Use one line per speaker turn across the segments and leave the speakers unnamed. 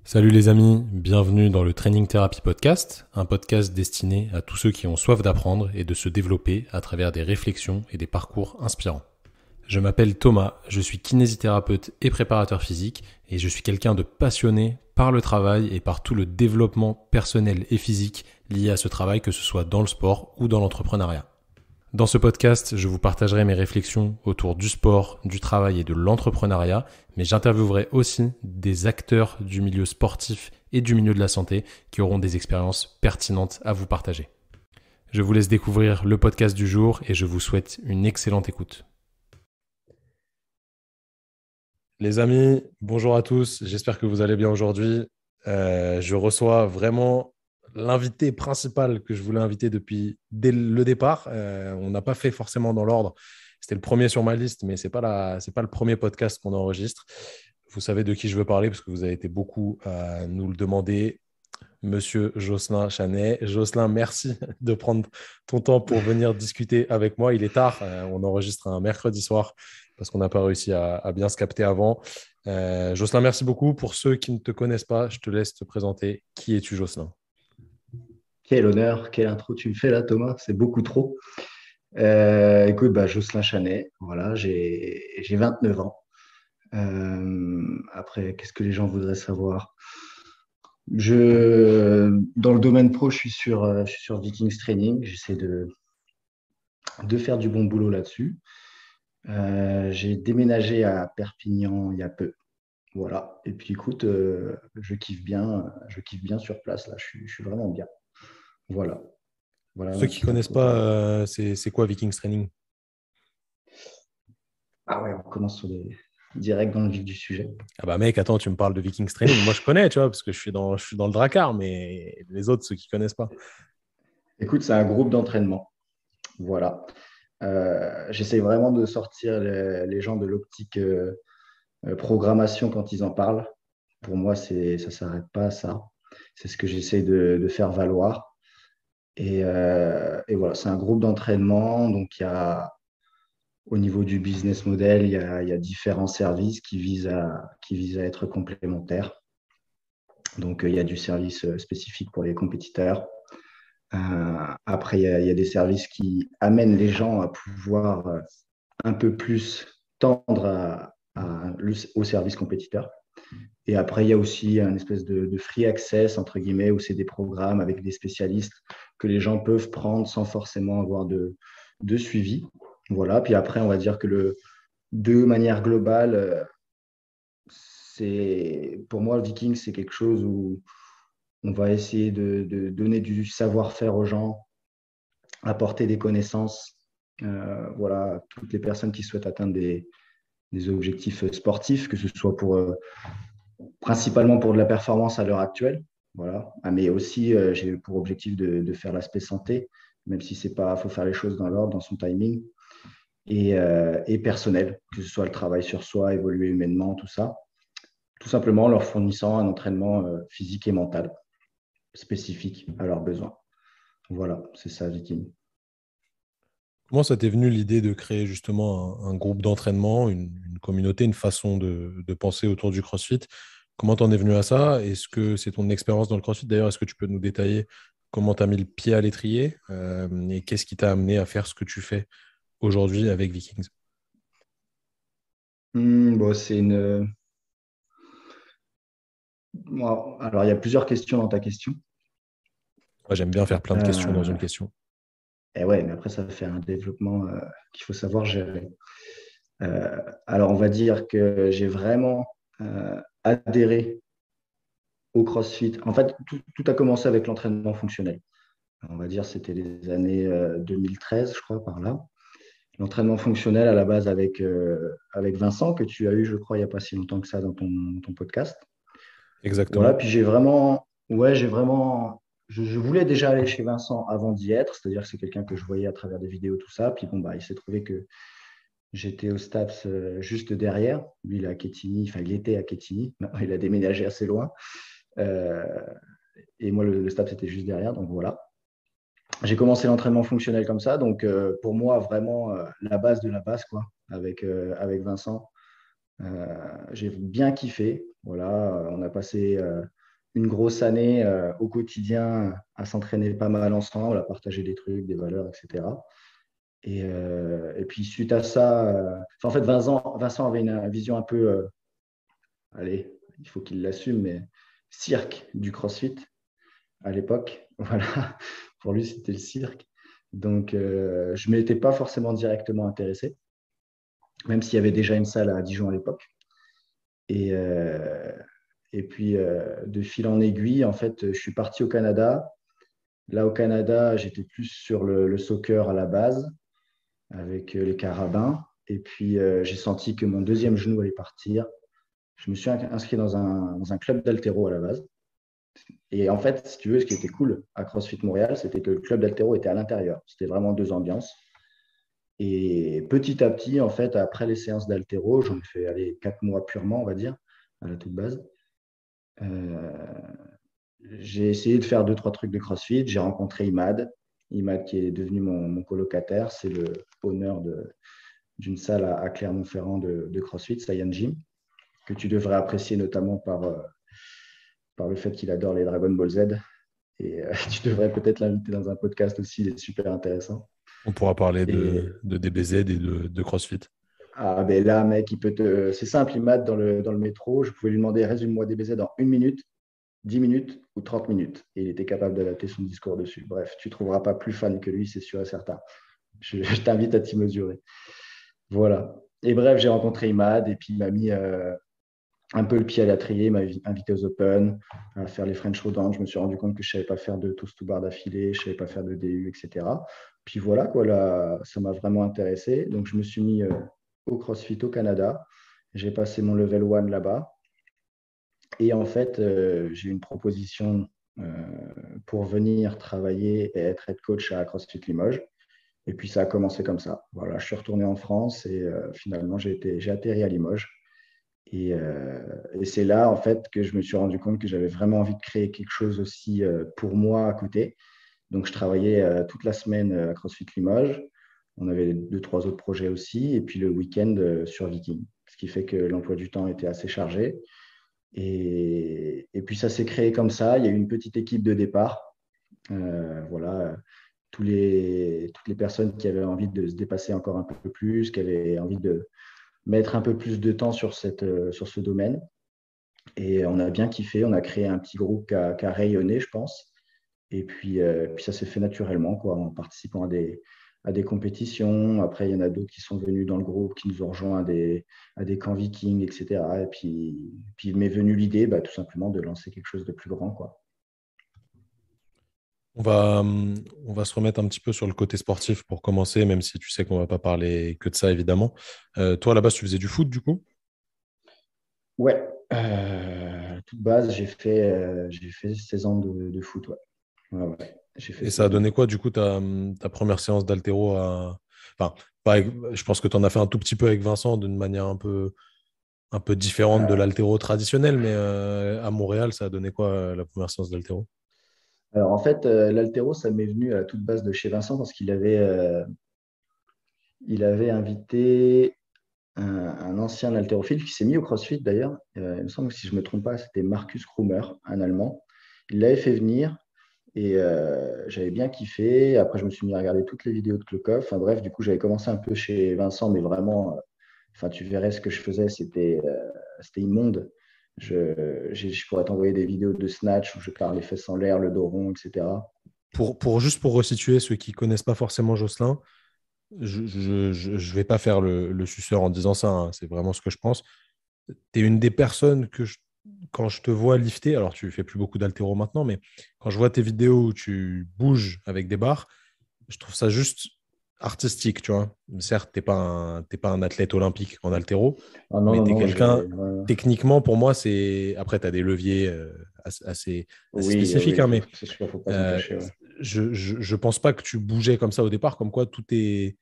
Salut les amis, bienvenue dans le Training Therapy Podcast, un podcast destiné à tous ceux qui ont soif d'apprendre et de se développer à travers des réflexions et des parcours inspirants. Je m'appelle Thomas, je suis kinésithérapeute et préparateur physique et je suis quelqu'un de passionné par le travail et par tout le développement personnel et physique lié à ce travail, que ce soit dans le sport ou dans l'entrepreneuriat. Dans ce podcast, je vous partagerai mes réflexions autour du sport, du travail et de l'entrepreneuriat, mais j'interviewerai aussi des acteurs du milieu sportif et du milieu de la santé qui auront des expériences pertinentes à vous partager. Je vous laisse découvrir le podcast du jour et je vous souhaite une excellente écoute. Les amis, bonjour à tous, j'espère que vous allez bien aujourd'hui. Je reçois vraiment l'invité principal que je voulais inviter depuis dès le départ. On n'a pas fait forcément dans l'ordre. C'était le premier sur ma liste, mais c'est pas le premier podcast qu'on enregistre. Vous savez de qui je veux parler parce que vous avez été beaucoup à nous le demander. Monsieur Jocelyn Chanet. Jocelyn, merci de prendre ton temps pour venir discuter avec moi. Il est tard, on enregistre un mercredi soir parce qu'on n'a pas réussi à bien se capter avant. Jocelyn, merci beaucoup. Pour ceux qui ne te connaissent pas, je te laisse te présenter. Qui es-tu, Jocelyn?
Quel honneur, quelle intro tu me fais là, Thomas, c'est beaucoup trop. Écoute, Jocelyn Chanet, voilà, j'ai 29 ans. Après, qu'est-ce que les gens voudraient savoir? Dans le domaine pro, je suis sur Vikings Training. J'essaie de faire du bon boulot là-dessus. J'ai déménagé à Perpignan il y a peu. Voilà. Et puis écoute, je kiffe bien sur place là. Je suis vraiment bien. Voilà. Voilà
Pour ceux
ma
qui ne
petite
connaissent
intro.
pas, c'est quoi Vikings Training?
Ah ouais, on commence direct dans le vif du sujet.
Ah bah mec, attends, tu me parles de Vikings Training. Moi, je connais, tu vois, parce que je suis dans le Drakkar, mais les autres, ceux qui ne connaissent pas.
Écoute, c'est un groupe d'entraînement. Voilà. J'essaie vraiment de sortir les gens de l'optique programmation quand ils en parlent. Pour moi, ça ne s'arrête pas à ça. C'est ce que j'essaie de faire valoir. Et voilà, c'est un groupe d'entraînement. Donc, au niveau du business model, il y a différents services qui visent à être complémentaires. Donc, il y a du service spécifique pour les compétiteurs. Après, il y a des services qui amènent les gens à pouvoir un peu plus tendre au service compétiteur. Et après, il y a aussi un espèce de free access, entre guillemets, où c'est des programmes avec des spécialistes que les gens peuvent prendre sans forcément avoir de suivi. Voilà. Puis après, on va dire que de manière globale, pour moi, le Viking, c'est quelque chose où on va essayer de donner du savoir-faire aux gens, apporter des connaissances, voilà, à toutes les personnes qui souhaitent atteindre des objectifs sportifs, que ce soit principalement pour de la performance à l'heure actuelle, voilà. Mais aussi j'ai pour objectif de faire l'aspect santé, même si c'est pas, faut faire les choses dans l'ordre, dans son timing, et personnel, que ce soit le travail sur soi, évoluer humainement, tout ça, tout simplement en leur fournissant un entraînement physique et mental spécifique à leurs besoins. Voilà, c'est ça, Viking.
Comment ça t'est venu l'idée de créer justement un groupe d'entraînement, une communauté, une façon de penser autour du CrossFit? Comment t'en es venu à ça? Est-ce que c'est ton expérience dans le CrossFit? D'ailleurs, est-ce que tu peux nous détailler comment tu as mis le pied à l'étrier et qu'est-ce qui t'a amené à faire ce que tu fais aujourd'hui avec Vikings?
Bon, bon, alors, il y a plusieurs questions dans ta question.
Moi, j'aime bien faire plein de questions dans une
Euh,
question.
et ouais, mais après, ça fait un développement qu'il faut savoir gérer. Alors, on va dire que j'ai vraiment adhéré au CrossFit. En fait, tout a commencé avec l'entraînement fonctionnel. On va dire c'était les années 2013, je crois, par là. L'entraînement fonctionnel à la base avec Vincent, que tu as eu, je crois, il n'y a pas si longtemps que ça dans ton podcast. Voilà,
Exactement.
puis j'ai vraiment, je voulais déjà aller chez Vincent avant d'y être, c'est-à-dire que c'est quelqu'un que je voyais à travers des vidéos, tout ça. Puis bon, il s'est trouvé que j'étais au STAPS juste derrière. Lui, il est à Quetigny, enfin, il était à Quetigny. Maintenant, il a déménagé assez loin. Euh, et moi, le STAPS était juste derrière, donc voilà. J'ai commencé l'entraînement fonctionnel comme ça, donc pour moi, vraiment la base de la base, quoi, avec Vincent. J'ai bien kiffé. Voilà, on a passé une grosse année au quotidien à s'entraîner pas mal ensemble, à partager des trucs, des valeurs, etc. Et puis suite à ça, en fait, Vincent avait une vision un peu, allez, il faut qu'il l'assume, mais cirque du CrossFit à l'époque. Voilà, pour lui, c'était le cirque. Donc, je ne m'étais pas forcément directement intéressé, même s'il y avait déjà une salle à Dijon à l'époque. Et, euh, et puis, de fil en aiguille, en fait, je suis parti au Canada. Là, au Canada, j'étais plus sur le soccer à la base, avec les carabins. Et puis, j'ai senti que mon deuxième genou allait partir. Je me suis inscrit dans un club d'haltéro à la base. Et en fait, si tu veux, ce qui était cool à CrossFit Montréal, c'était que le club d'haltéro était à l'intérieur. C'était vraiment deux ambiances. Et petit à petit, en fait, après les séances d'haltéro, j'en ai fait aller 4 mois purement, on va dire, à la toute base. Euh, j'ai essayé de faire deux, trois trucs de CrossFit. J'ai rencontré Imad. Imad qui est devenu mon colocataire. C'est le owner d'une salle à Clermont-Ferrand de CrossFit, Saiyan Gym, que tu devrais apprécier notamment par le fait qu'il adore les Dragon Ball Z. Et tu devrais peut-être l'inviter dans un podcast aussi, il est super intéressant.
On pourra parler
Et
de DBZ et de CrossFit.
ah, ben là, mec, c'est simple, il mate dans le métro. Je pouvais lui demander résume-moi DBZ en 1 minute, 10 minutes ou 30 minutes. Et il était capable d'adapter son discours dessus. Bref, tu ne trouveras pas plus fan que lui, c'est sûr et certain. Je t'invite à t'y mesurer. Voilà. Et bref, j'ai rencontré Imad et puis il m'a mis un peu le pied à l'étrier, il m'a invité aux Open, à faire les French Rodents. Je me suis rendu compte que je ne savais pas faire de toast to bar d'affilée, je ne savais pas faire de DU, etc. Puis voilà, quoi, là, ça m'a vraiment intéressé. Donc, je me suis mis au CrossFit au Canada. J'ai passé mon level 1 là-bas. Et en fait, j'ai eu une proposition pour venir travailler et être head coach à CrossFit Limoges. Et puis, ça a commencé comme ça. Voilà, je suis retourné en France et finalement, j'ai atterri à Limoges. Et c'est là, en fait, que je me suis rendu compte que j'avais vraiment envie de créer quelque chose aussi pour moi à côté. Donc, je travaillais toute la semaine à CrossFit Limoges. On avait deux, trois autres projets aussi. Et puis le week-end sur Viking. Ce qui fait que l'emploi du temps était assez chargé. Et puis, ça s'est créé comme ça. Il y a eu une petite équipe de départ. Voilà, toutes les personnes qui avaient envie de se dépasser encore un peu plus, qui avaient envie de mettre un peu plus de temps sur ce domaine. Et on a bien kiffé. On a créé un petit groupe qui a rayonné, je pense. Et puis ça s'est fait naturellement, quoi, en participant à des compétitions. Après, il y en a d'autres qui sont venus dans le groupe, qui nous ont rejoints à des camps vikings, etc. Et puis il m'est venu l'idée, bah, tout simplement, de lancer quelque chose de plus grand, quoi.
On va se remettre un petit peu sur le côté sportif pour commencer, même si tu sais qu'on va pas parler que de ça, évidemment. Toi, à la base, tu faisais du foot, du coup?
Ouais, à toute base, j'ai fait 16 ans de foot, ouais. Ouais, ouais. J'ai fait
Et ça a
16 ans.
donné quoi, du coup, ta première séance d'haltéro à... Enfin, je pense que tu en as fait un tout petit peu avec Vincent d'une manière un peu différente de
Euh,
l'haltéro traditionnel, mais à Montréal, ça a donné quoi, la première séance d'haltéro?
Alors en fait, l'haltéro, ça m'est venu à la toute base de chez Vincent parce qu'il avait invité un ancien haltérophile qui s'est mis au CrossFit d'ailleurs. Il me semble que si je ne me trompe pas, c'était Markus Krummer, un Allemand. Il l'avait fait venir et j'avais bien kiffé. Après, je me suis mis à regarder toutes les vidéos de Klokov. Enfin bref, du coup, j'avais commencé un peu chez Vincent, mais vraiment, enfin, tu verrais ce que je faisais, c'était immonde. Je pourrais t'envoyer des vidéos de snatch où je pars les fesses en l'air, le dos rond, etc.
Juste pour resituer ceux qui connaissent pas forcément Jocelyn, je vais pas faire le suceur en disant ça, hein, c'est vraiment ce que je pense. Tu es une des personnes quand je te vois lifter, alors tu fais plus beaucoup d'haltéro maintenant, mais quand je vois tes vidéos où tu bouges avec des barres, je trouve ça juste artistique, tu vois. Certes, t'es pas un athlète olympique en haltéro,
Ah non,
mais
non,
tu es
non,
quelqu'un, techniquement, pour moi, c'est... Après, tu as des leviers assez
oui,
spécifiques,
oui,
hein, mais
c'est sûr, faut pas s'en
euh,
cacher. Ouais.
je pense pas que tu bougeais comme ça au départ, comme quoi tout est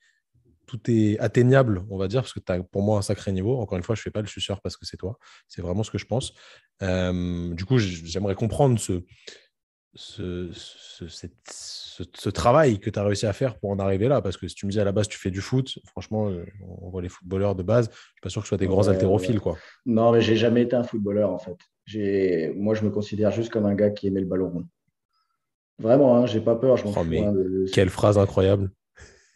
atteignable, on va dire, parce que tu as pour moi un sacré niveau. Encore une fois, je ne fais pas le suceur parce que c'est toi. C'est vraiment ce que je pense. Du coup, j'aimerais comprendre ce travail que tu as réussi à faire pour en arriver là. Parce que si tu me dis à la base, tu fais du foot, franchement, on voit les footballeurs de base, je suis pas sûr que ce soit des grands
Ouais, ouais.
haltérophiles, quoi.
Non, mais j'ai jamais été un footballeur, en fait. Moi, je me considère juste comme un gars qui aimait le ballon rond. Vraiment, hein, j'ai pas peur, je m'en
Oh,
fous, hein,
mais quelle phrase incroyable.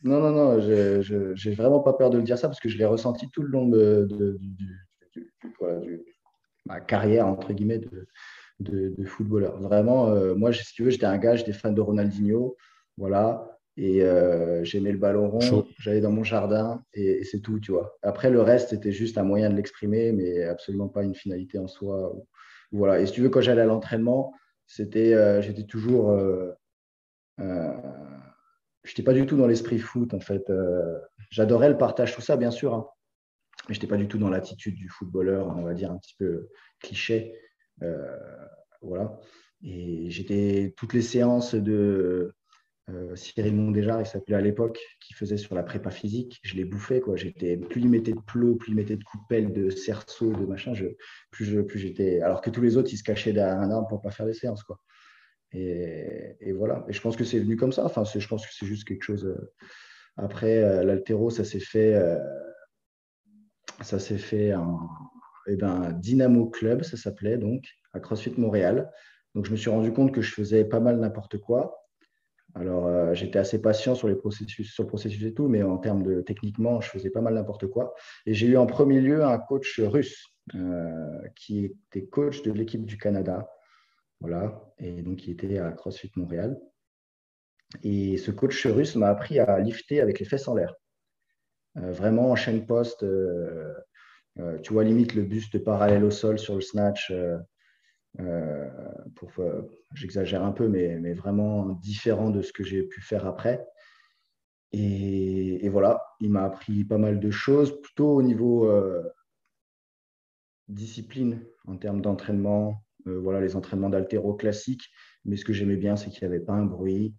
Non, non, non, j'ai vraiment pas peur de le dire ça parce que je l'ai ressenti tout le long voilà, ma carrière, entre guillemets, de footballeur. Vraiment, moi, si tu veux, j'étais un gars, j'étais fan de Ronaldinho, voilà, et j'aimais le ballon rond,
Chaud.
j'allais dans mon jardin et c'est tout, tu vois. Après, le reste, c'était juste un moyen de l'exprimer, mais absolument pas une finalité en soi. Voilà. Et si tu veux, quand j'allais à l'entraînement, j'étais toujours. Euh, je n'étais pas du tout dans l'esprit foot, en fait. J'adorais le partage, tout ça, bien sûr, hein, mais je n'étais pas du tout dans l'attitude du footballeur, on va dire un petit peu cliché. Euh, voilà. Et j'étais toutes les séances de Cyril Mondéjar, il s'appelait à l'époque, qui faisait sur la prépa physique, je les bouffais, quoi. Plus il mettait de plots, plus il mettait de coups de pelle, de cerceaux, de machin, plus j'étais. Alors que tous les autres, ils se cachaient derrière un arbre pour ne pas faire des séances, quoi. Et voilà. Et je pense que c'est venu comme ça. Enfin, je pense que c'est juste quelque chose. Après, l'altéro, ça s'est fait en Dynamo Club, ça s'appelait donc, à CrossFit Montréal. Donc, je me suis rendu compte que je faisais pas mal n'importe quoi. Alors, j'étais assez patient sur le processus et tout, mais en termes de techniquement, je faisais pas mal n'importe quoi. Et j'ai eu en premier lieu un coach russe qui était coach de l'équipe du Canada. Voilà. Et donc, il était à CrossFit Montréal. Et ce coach russe m'a appris à lifter avec les fesses en l'air. Vraiment en chaîne poste, tu vois, limite le buste parallèle au sol sur le snatch. Euh, J'exagère un peu, mais vraiment différent de ce que j'ai pu faire après. Et voilà, il m'a appris pas mal de choses, plutôt au niveau discipline, en termes d'entraînement. Voilà, les entraînements d'haltéro classiques. Mais ce que j'aimais bien, c'est qu'il n'y avait pas un bruit.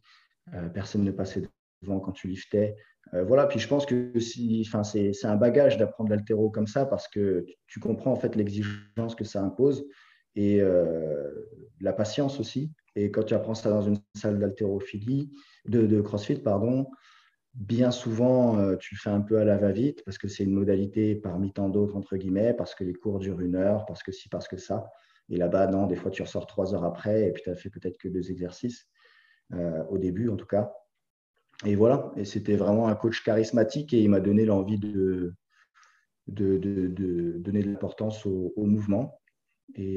Personne ne passait devant quand tu liftais. Voilà, puis je pense que c'est un bagage d'apprendre l'haltéro comme ça parce que tu comprends en fait l'exigence que ça impose et la patience aussi. Et quand tu apprends ça dans une salle d'haltérophilie, de CrossFit, pardon, bien souvent, tu le fais un peu à la va-vite parce que c'est une modalité parmi tant d'autres, entre guillemets, parce que les cours durent 1 heure, parce que ci, parce que ça. Et là-bas, non, des fois, tu ressors 3 heures après et puis tu as fait peut-être que 2 exercices, au début en tout cas. Et voilà, et c'était vraiment un coach charismatique et il m'a donné l'envie de donner de l'importance au mouvement. Et,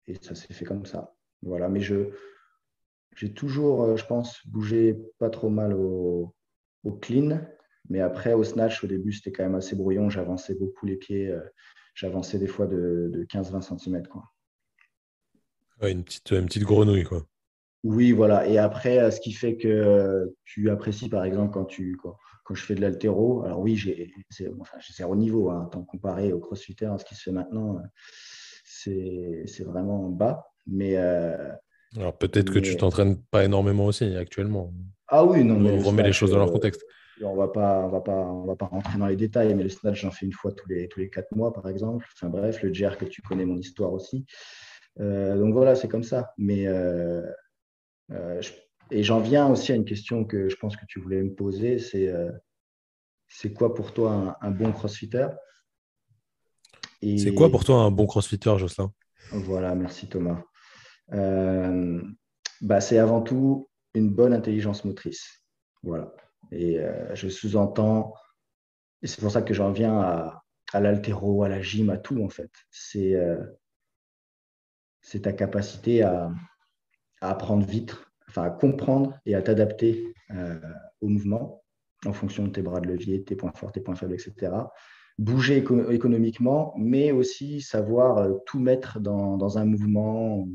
et ça s'est fait comme ça. Voilà, mais j'ai toujours, je pense, bougé pas trop mal au clean. Mais après, au snatch, au début, c'était quand même assez brouillon. J'avançais beaucoup les pieds. J'avançais des fois de 15-20 cm, quoi.
Ouais, une petite grenouille, quoi.
Oui, voilà. Et après, ce qui fait que tu apprécies, par exemple, quand je fais de l'haltéro. Alors oui, j'ai 0 niveau, hein, tant comparé au crossfitter, à ce qui se fait maintenant, c'est vraiment bas.
Alors peut-être que tu
Mais
t'entraînes pas énormément aussi actuellement.
ah oui, non, mais le
Remets les
snatch,
choses dans leur contexte.
on va pas rentrer dans les détails, mais le snatch, j'en fais une fois tous les 4 mois, par exemple. Enfin bref, le jerk, tu connais mon histoire aussi. Donc voilà, c'est comme ça. Euh, je- et j'en viens aussi à une question que je pense que tu voulais me poser, c'est quoi pour toi un bon crossfitter?
C'est quoi pour
Et
toi un bon crossfitter, Jocelyn?
voilà, merci Thomas. Euh, c'est avant tout une bonne intelligence motrice. Voilà. Et je sous-entends, et c'est pour ça que j'en viens à l'haltéro, à la gym, à tout en fait. C'est ta capacité à apprendre vite, enfin à comprendre et à t'adapter au mouvement en fonction de tes bras de levier, tes points forts, tes points faibles, etc. Bouger économiquement, mais aussi savoir tout mettre dans un mouvement,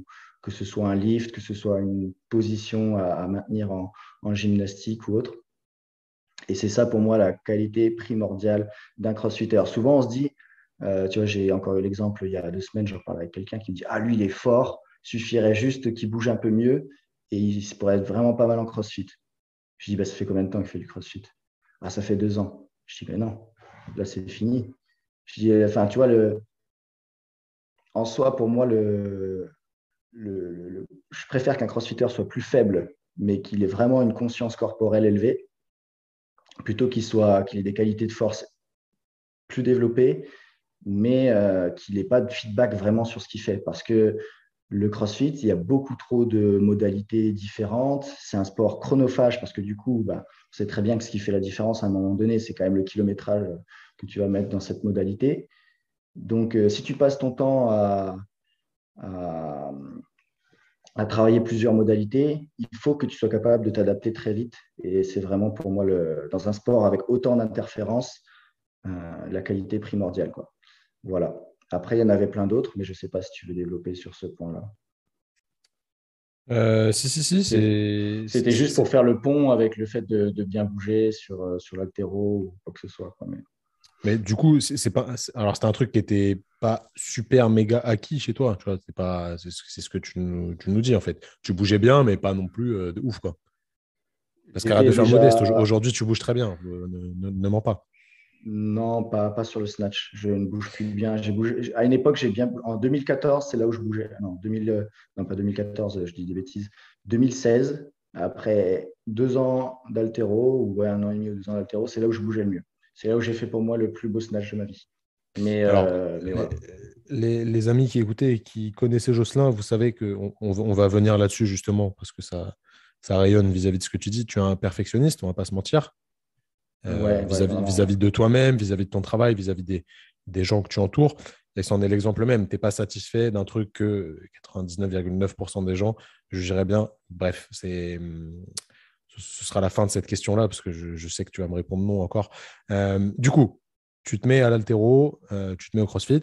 que ce soit un lift, que ce soit une position à maintenir en gymnastique ou autre. Et c'est ça pour moi la qualité primordiale d'un crossfitter. Souvent on se dit, tu vois, j'ai encore eu l'exemple il y a 2 semaines, j'en parlais avec quelqu'un qui me dit, ah lui il est fort, suffirait juste qu'il bouge un peu mieux et il pourrait être vraiment pas mal en crossfit. Je dis, bah, ça fait combien de temps qu'il fait du crossfit? Ah, ça fait 2 ans. Je dis, mais non, là c'est fini. Je dis, enfin, tu vois, en soi, pour moi, je préfère qu'un crossfitter soit plus faible, mais qu'il ait vraiment une conscience corporelle élevée, plutôt qu'il ait des qualités de force plus développées, mais qu'il n'ait pas de feedback vraiment sur ce qu'il fait. Parce que le CrossFit, il y a beaucoup trop de modalités différentes. C'est un sport chronophage parce que du coup, on sait très bien que ce qui fait la différence à un moment donné, c'est quand même le kilométrage que tu vas mettre dans cette modalité. Donc, si tu passes ton temps à, à travailler plusieurs modalités, il faut que tu sois capable de t'adapter très vite. Et c'est vraiment pour moi, dans un sport avec autant d'interférences, la qualité primordiale, quoi. Voilà. Après, il y en avait plein d'autres, mais je ne sais pas si tu veux développer sur ce point-là.
Si,
C'était juste pour faire le pont avec le fait de bien bouger sur l'haltéro ou quoi que ce soit, quoi.
Mais du coup, c'est pas. Alors, c'était un truc qui était pas super méga acquis chez toi. Tu vois, c'est ce que tu nous dis en fait. Tu bougeais bien, mais pas non plus de ouf, quoi. Parce qu'arrête de
J'étais
faire le modeste.
déjà.
Aujourd'hui, tu bouges très bien. Ne mens pas.
Non, pas sur le snatch. Je ne bouge plus bien. J'ai bougé. À une époque, en 2014, c'est là où je bougeais. Non, 2000, non, pas 2014, je dis des bêtises. 2016, après 2 ans d'haltéro, ou ouais, 1 an et demi ou 2 ans d'haltéro, c'est là où je bougeais le mieux. C'est là où j'ai fait pour moi le plus beau snatch de ma vie.
Alors,
Mais
les,
voilà.
les amis qui écoutaient et qui connaissaient Jocelyn, vous savez qu'on va venir là-dessus justement parce que ça rayonne vis-à-vis de ce que tu dis. Tu es un perfectionniste, on va pas se mentir.
Ouais,
Vis-à-vis
vraiment.
de toi-même, vis-à-vis de ton travail, vis-à-vis des gens que tu entoures. Et c'en est l'exemple même. Tu n'es pas satisfait d'un truc que 99,9% des gens jugeraient bien. Bref, ce sera la fin de cette question-là parce que je sais que tu vas me répondre non encore. Du coup, tu te mets à l'haltéro, tu te mets au CrossFit,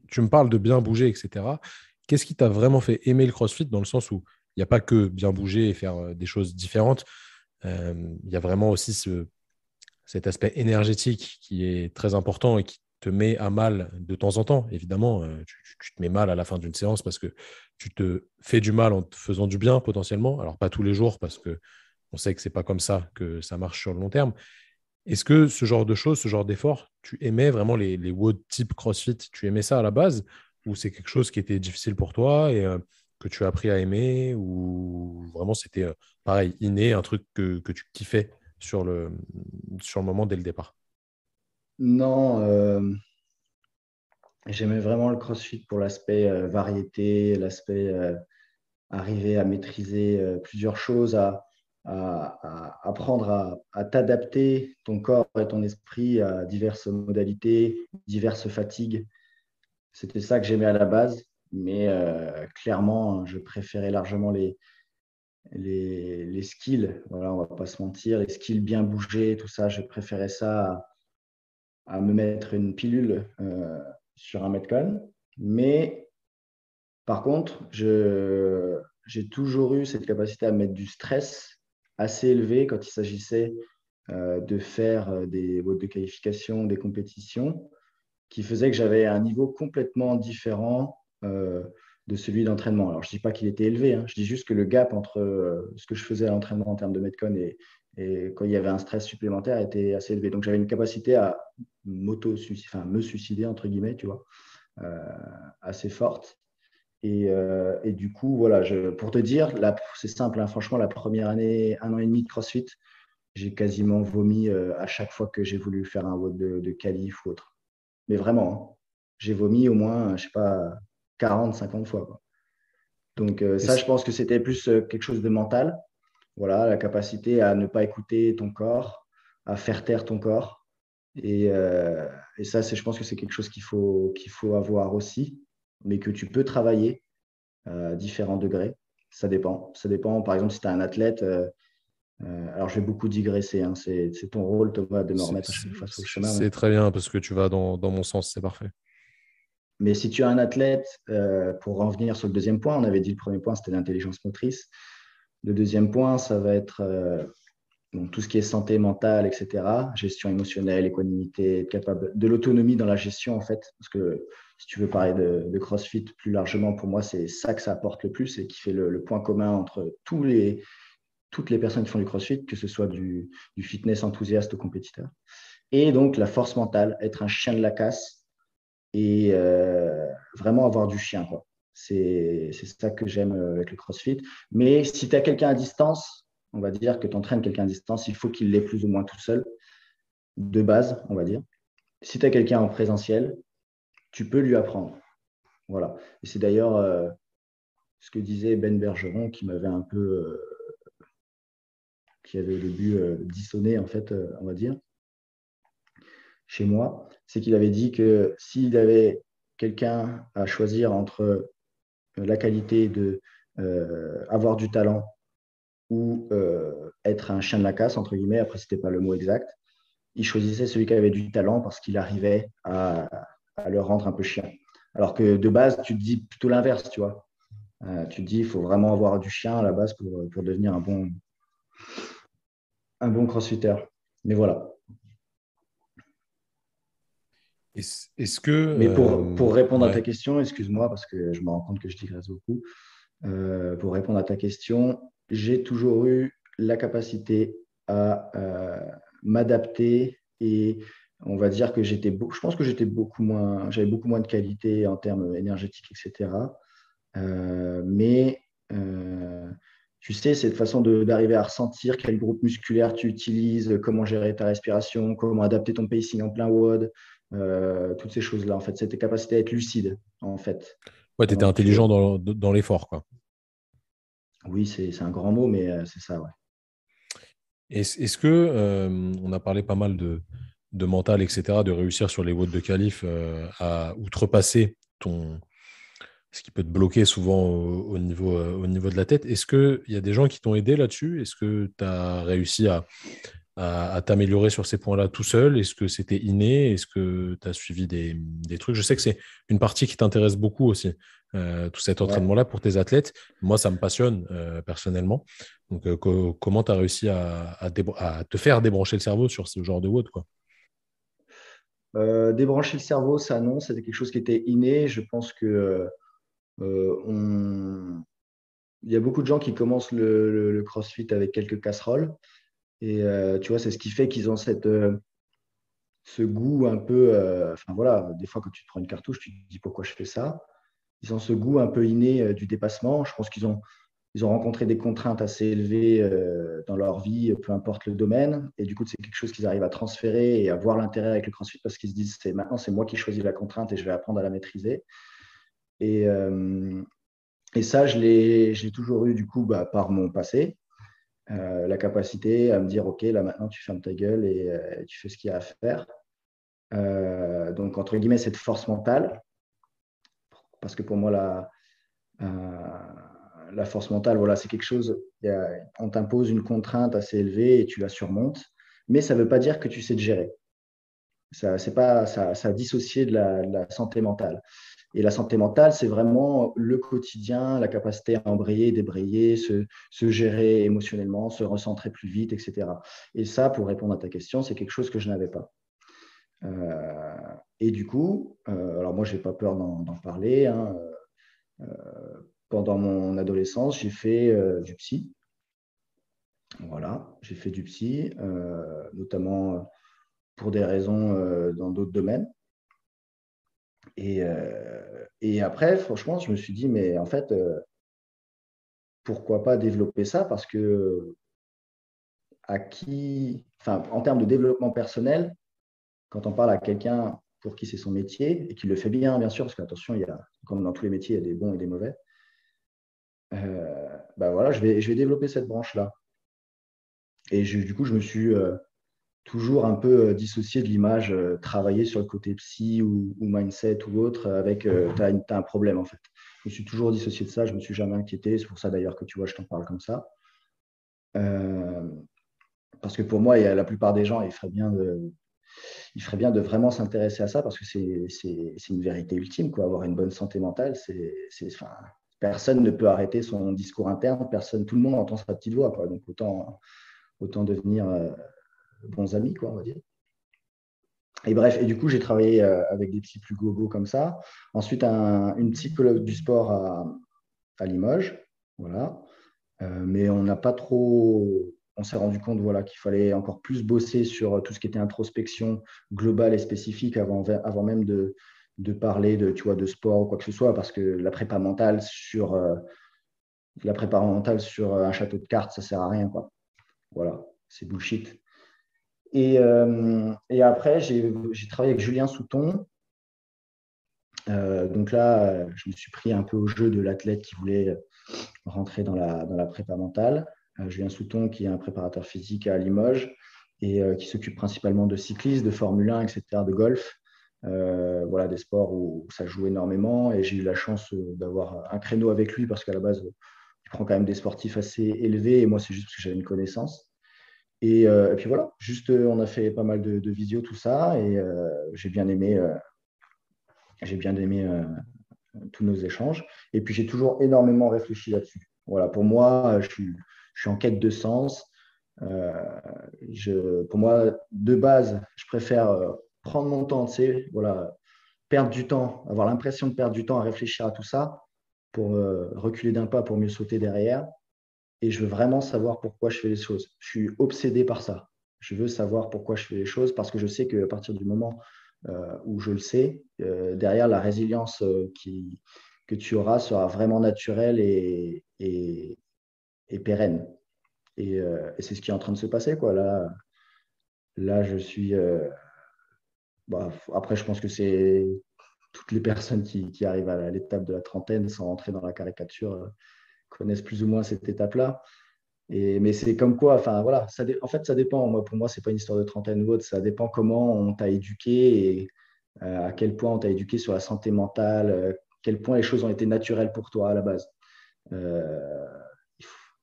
tu me parles de bien bouger, etc. Qu'est-ce qui t'a vraiment fait aimer le CrossFit dans le sens où il n'y a pas que bien bouger et faire des choses différentes. Il y a vraiment aussi cet aspect énergétique qui est très important et qui te met à mal de temps en temps. Évidemment, tu te mets mal à la fin d'une séance parce que tu te fais du mal en te faisant du bien potentiellement. Alors, pas tous les jours parce que on sait que c'est pas comme ça que ça marche sur le long terme. Est-ce que ce genre de choses, ce genre d'efforts, tu aimais vraiment les WOD type CrossFit, tu aimais ça à la base ou c'est quelque chose qui était difficile pour toi et que tu as appris à aimer ou vraiment c'était pareil, inné, un truc que tu kiffais sur le moment dès le départ?
Non, j'aimais vraiment le CrossFit pour l'aspect variété, l'aspect arriver à maîtriser plusieurs choses, à apprendre à t'adapter, ton corps et ton esprit, à diverses modalités, diverses fatigues. C'était ça que j'aimais à la base, mais clairement, je préférais largement les skills. Voilà, on va pas se mentir, les skills bien bougés, tout ça, je préférais ça à me mettre une pilule sur un Metcon. Mais par contre, j'ai toujours eu cette capacité à mettre du stress assez élevé quand il s'agissait de faire des votes de qualification, des compétitions, qui faisait que j'avais un niveau complètement différent de celui d'entraînement. Alors, je ne dis pas qu'il était élevé, hein, je dis juste que le gap entre ce que je faisais à l'entraînement en termes de Metcon et quand il y avait un stress supplémentaire était assez élevé. Donc, j'avais une capacité à me suicider, entre guillemets, tu vois, euh, assez forte. Et du coup, voilà, pour te dire, c'est simple, hein, franchement, la première année, 1 an et demi de CrossFit, j'ai quasiment vomi à chaque fois que j'ai voulu faire un WOD de qualif ou autre. Mais vraiment, hein, j'ai vomi au moins, je sais pas, 40, 50 fois, quoi. Donc
Et
ça, je pense que c'était plus quelque chose de mental. Voilà, la capacité à ne pas écouter ton corps, à faire taire ton corps. Et ça, je pense que c'est quelque chose qu'il faut avoir aussi, mais que tu peux travailler à différents degrés. Ça dépend. Ça dépend, par exemple, si tu es un athlète. Alors, je vais beaucoup digresser, hein. C'est ton rôle, Thomas, de me
c'est
remettre à chaque fois sur le chemin.
c'est très bien parce que tu vas dans mon sens, c'est parfait.
Mais si tu as un athlète, pour en venir sur le deuxième point, on avait dit le premier point, c'était l'intelligence motrice. Le deuxième point, ça va être donc, tout ce qui est santé mentale, etc., gestion émotionnelle, équanimité, être capable de l'autonomie dans la gestion, en fait. Parce que si tu veux parler de CrossFit plus largement, pour moi, c'est ça que ça apporte le plus et qui fait le point commun entre toutes les personnes qui font du CrossFit, que ce soit du fitness enthousiaste ou compétiteur. Et donc, la force mentale, être un chien de la casse et vraiment avoir du chien, quoi. C'est ça que j'aime avec le CrossFit. Mais si tu as quelqu'un à distance, on va dire que tu entraînes quelqu'un à distance, il faut qu'il l'ait plus ou moins tout seul, de base, on va dire. Si tu as quelqu'un en présentiel, tu peux lui apprendre. Voilà. Et c'est d'ailleurs ce que disait Ben Bergeron qui m'avait un peu, qui avait au début dissonné, en fait, on va dire, chez moi. C'est qu'il avait dit que s'il avait quelqu'un à choisir entre la qualité de avoir du talent ou être un chien de la casse, entre guillemets, après, ce n'était pas le mot exact, il choisissait celui qui avait du talent parce qu'il arrivait à le rendre un peu chiant. Alors que de base, tu te dis plutôt l'inverse, tu vois. Tu te dis, il faut vraiment avoir du chien à la base pour devenir un bon crossfitter. Mais voilà.
Est-ce que
Mais pour répondre à ta
ouais,
question, excuse-moi, parce que je me rends compte que je digresse beaucoup. Pour répondre à ta question, j'ai toujours eu la capacité à m'adapter et on va dire que je pense que j'avais beaucoup moins de qualité en termes énergétiques, etc. Mais tu sais, cette façon d'arriver à ressentir quel groupe musculaire tu utilises, comment gérer ta respiration, comment adapter ton pacing en plein WOD, toutes ces choses-là, en fait, cette capacité à être lucide, en fait,
ouais, tu étais
pendant que tu fais.
intelligent dans l'effort, quoi.
Oui, c'est un grand mot, mais c'est ça, ouais.
Est-ce que on a parlé pas mal de mental, etc., de réussir sur les votes de qualif à outrepasser ce qui peut te bloquer souvent au niveau de la tête. Est-ce qu'il y a des gens qui t'ont aidé là-dessus? Est-ce que tu as réussi à t'améliorer sur ces points-là tout seul? Est-ce que c'était inné? Est-ce que tu as suivi des trucs? Je sais que c'est une partie qui t'intéresse beaucoup aussi, tout cet
Ouais.
entraînement-là pour tes athlètes. Moi, ça me passionne personnellement. Donc, comment tu as réussi à te faire débrancher le cerveau sur ce genre de WOD, quoi?
Débrancher le cerveau, ça non, c'était quelque chose qui était inné. Je pense que il y a beaucoup de gens qui commencent le CrossFit avec quelques casseroles. Et tu vois, c'est ce qui fait qu'ils ont ce goût un peu. Enfin voilà, des fois quand tu te prends une cartouche, tu te dis pourquoi je fais ça. Ils ont ce goût un peu inné du dépassement. Je pense ils ont rencontré des contraintes assez élevées dans leur vie, peu importe le domaine. Et du coup, c'est quelque chose qu'ils arrivent à transférer et à voir l'intérêt avec le CrossFit parce qu'ils se disent maintenant, c'est moi qui choisis la contrainte et je vais apprendre à la maîtriser. Et, ça, je l'ai toujours eu du coup par mon passé. La capacité à me dire, OK, là maintenant, tu fermes ta gueule et tu fais ce qu'il y a à faire. Donc, entre guillemets, cette force mentale, parce que pour moi, la force mentale, voilà, c'est quelque chose, on t'impose une contrainte assez élevée et tu la surmontes, mais ça ne veut pas dire que tu sais te gérer. Ça dissocié de la santé mentale. Et la santé mentale, c'est vraiment le quotidien, la capacité à embrayer, débrayer, se gérer émotionnellement, se recentrer plus vite, etc. Et ça, pour répondre à ta question, c'est quelque chose que je n'avais pas. Et du coup, alors moi, je n'ai pas peur d'en parler. Hein. Pendant mon adolescence, j'ai fait du psy. Voilà, j'ai fait du psy, notamment pour des raisons dans d'autres domaines. Et après, franchement, je me suis dit, mais en fait, pourquoi pas développer ça? Parce que enfin, en termes de développement personnel, quand on parle à quelqu'un pour qui c'est son métier et qui le fait bien sûr, parce qu'attention, comme dans tous les métiers, il y a des bons et des mauvais. Ben voilà, je vais développer cette branche-là. Et du coup, je me suis toujours un peu dissocié de l'image, travailler sur le côté psy ou mindset ou autre, avec tu as un problème en fait. Je me suis toujours dissocié de ça, je ne me suis jamais inquiété. C'est pour ça d'ailleurs que tu vois, je t'en parle comme ça. Euh, Parce que pour moi, la plupart des gens, ils feraient bien de vraiment s'intéresser à ça parce que c'est une vérité ultime. Quoi. Avoir une bonne santé mentale, enfin, personne ne peut arrêter son discours interne, tout le monde entend sa petite voix. Quoi. Donc autant devenir bons amis, quoi, on va dire. Et bref, et du coup, j'ai travaillé avec des psys plus globaux comme ça. Ensuite, une psychologue du sport à Limoges. Voilà. Mais on n'a pas trop. On s'est rendu compte voilà, qu'il fallait encore plus bosser sur tout ce qui était introspection globale et spécifique avant même de parler tu vois, de sport ou quoi que ce soit, parce que la prépa mentale sur un château de cartes, ça sert à rien, quoi. Voilà, c'est bullshit. Et après, j'ai travaillé avec Julien Souton. Donc là, je me suis pris un peu au jeu de l'athlète qui voulait rentrer dans la prépa mentale. Julien Souton, qui est un préparateur physique à Limoges et qui s'occupe principalement de cyclisme, de Formule 1, etc., de golf. Voilà, des sports où ça joue énormément. Et j'ai eu la chance d'avoir un créneau avec lui parce qu'à la base, il prend quand même des sportifs assez élevés. Et moi, c'est juste parce que j'avais une connaissance. Et puis voilà, juste on a fait pas mal de visio, tout ça. Et j'ai bien aimé tous nos échanges. Et puis j'ai toujours énormément réfléchi là-dessus. Voilà, pour moi, je suis en quête de sens. Euh, pour moi, de base, je préfère prendre mon temps, tu sais, voilà, perdre du temps, avoir l'impression de perdre du temps à réfléchir à tout ça pour reculer d'un pas pour mieux sauter derrière. Et je veux vraiment savoir pourquoi je fais les choses. Je suis obsédé par ça. Je veux savoir pourquoi je fais les choses parce que je sais qu'à partir du moment où je le sais, derrière, la résilience que tu auras sera vraiment naturelle et pérenne. Et c'est ce qui est en train de se passer, quoi. Là je suis. Après, je pense que c'est toutes les personnes qui arrivent à l'étape de la trentaine, sans rentrer dans la caricature, connaissent plus ou moins cette étape-là. Mais c'est comme quoi, enfin voilà, en fait, ça dépend. Moi, pour moi, c'est pas une histoire de trentaine ou autre, ça dépend comment on t'a éduqué et à quel point on t'a éduqué sur la santé mentale, à quel point les choses ont été naturelles pour toi à la base. Euh,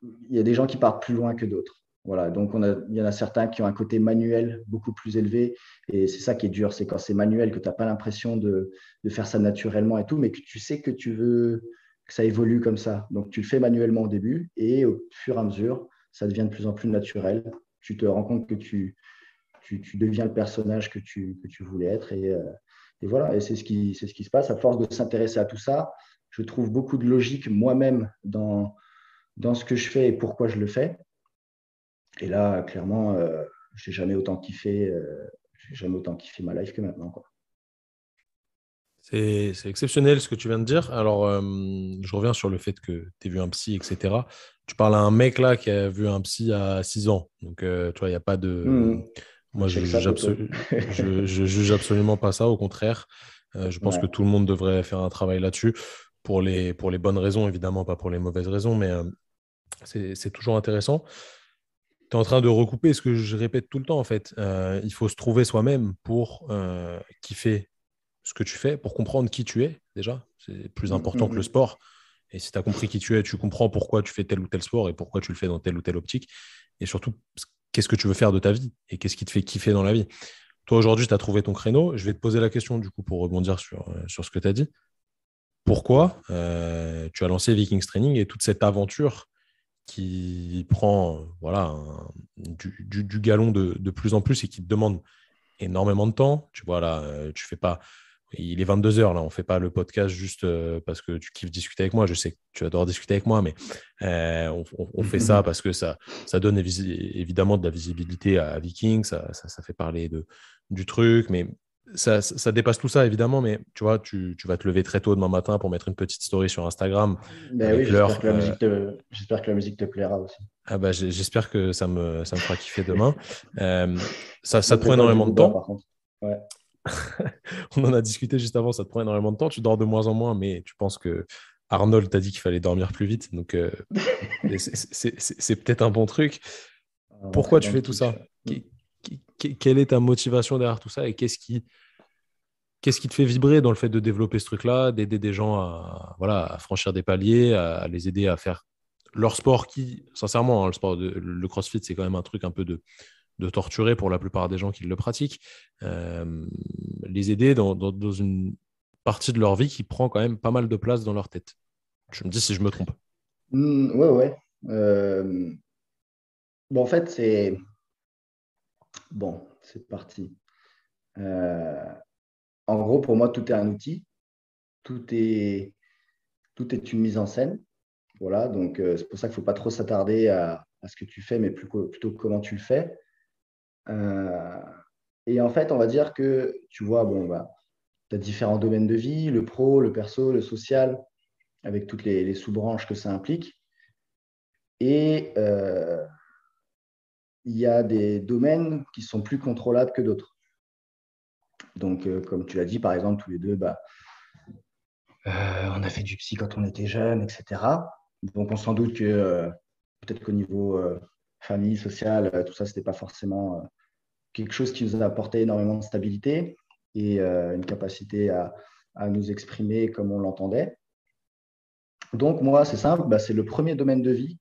il y a des gens qui partent plus loin que d'autres. Voilà, donc il y en a certains qui ont un côté manuel beaucoup plus élevé et c'est ça qui est dur, c'est quand c'est manuel que tu n'as pas l'impression de faire ça naturellement et tout, mais que tu sais que tu veux que ça évolue comme ça. Donc tu le fais manuellement au début et au fur et à mesure, ça devient de plus en plus naturel. Tu te rends compte que tu deviens le personnage que tu voulais être et voilà, et c'est ce qui se passe. À force de s'intéresser à tout ça, je trouve beaucoup de logique moi-même dans ce que je fais et pourquoi je le fais. Et là, clairement, j'ai jamais autant kiffé ma life que maintenant, quoi.
C'est exceptionnel ce que tu viens de dire. Alors, je reviens sur le fait que tu as vu un psy, etc. Tu parles à un mec là qui a vu un psy à 6 ans. Donc, tu vois, il n'y a pas de.
Mmh.
Moi, je
Check ça,
juge,
poto.
je juge absolument pas ça. Au contraire, je pense que
Ouais.
tout le monde devrait faire un travail là-dessus pour les bonnes raisons, évidemment, pas pour les mauvaises raisons, mais c'est toujours intéressant. Tu es en train de recouper ce que je répète tout le temps, en fait. Il faut se trouver soi-même pour kiffer ce que tu fais, pour comprendre qui tu es, déjà. C'est plus
Mmh,
important
mmh,
que le
mmh.
sport. Et si tu as compris qui tu es, tu comprends pourquoi tu fais tel ou tel sport et pourquoi tu le fais dans telle ou telle optique. Et surtout, qu'est-ce que tu veux faire de ta vie et qu'est-ce qui te fait kiffer dans la vie. Toi, aujourd'hui, tu as trouvé ton créneau. Je vais te poser la question, du coup, pour rebondir sur ce que tu as dit. Pourquoi tu as lancé Vikings Training et toute cette aventure qui prend voilà, du galon de plus en plus et qui te demande énormément de temps. Tu vois, là, tu fais pas. Il est 22 heures là, on fait pas le podcast juste parce que tu kiffes discuter avec moi. Je sais que tu adores discuter avec moi, mais on fait ça parce que ça donne évidemment de la visibilité à Vikings, ça fait parler du truc, mais ça dépasse tout ça évidemment. Mais tu vois, tu vas te lever très tôt demain matin pour mettre une petite story sur Instagram
Ben oui,
avec
j'espère
l'heure.
que la musique te plaira aussi.
Ah bah, j'espère que ça me fera kiffer demain. Ça
Me
te
fais
prend
pas du
énormément de
Booba,
temps.
par contre. Ouais.
On en a discuté juste avant, ça te prend énormément de temps. Tu dors de moins en moins, mais tu penses que Arnold t'a dit qu'il fallait dormir plus vite. Donc, c'est peut-être un bon truc.
On va rentrer
Pourquoi tu
dans le
fais tout
kitsch.
ça? Quelle est ta motivation derrière tout ça et qu'est-ce qui te fait vibrer dans le fait de développer ce truc-là, d'aider des gens voilà, à franchir des paliers, à les aider à faire leur sport qui, sincèrement, hein, le CrossFit, c'est quand même un truc un peu de torturer pour la plupart des gens qui le pratiquent, les aider dans une partie de leur vie qui prend quand même pas mal de place dans leur tête. Je me dis si je me trompe.
Ouais, ouais. Bon, en fait, c'est. Bon, c'est parti. Euh, En gros, pour moi, tout est un outil. Tout est, tout est une mise en scène. Voilà, donc c'est pour ça qu'il ne faut pas trop s'attarder à ce que tu fais, mais plutôt comment tu le fais. Euh, et en fait, on va dire que, tu vois, bon, bah, as différents domaines de vie, le pro, le perso, le social, avec toutes les sous-branches que ça implique. Et il y a des domaines qui sont plus contrôlables que d'autres. Donc, comme tu l'as dit, par exemple, tous les deux, on a fait du psy quand on était jeune, etc. Donc, on s'en doute que peut-être qu'au niveau famille, social, tout ça, ce n'était pas forcément quelque chose qui nous a apporté énormément de stabilité et une capacité à nous exprimer comme on l'entendait. Donc, moi, c'est simple, c'est le premier domaine de vie,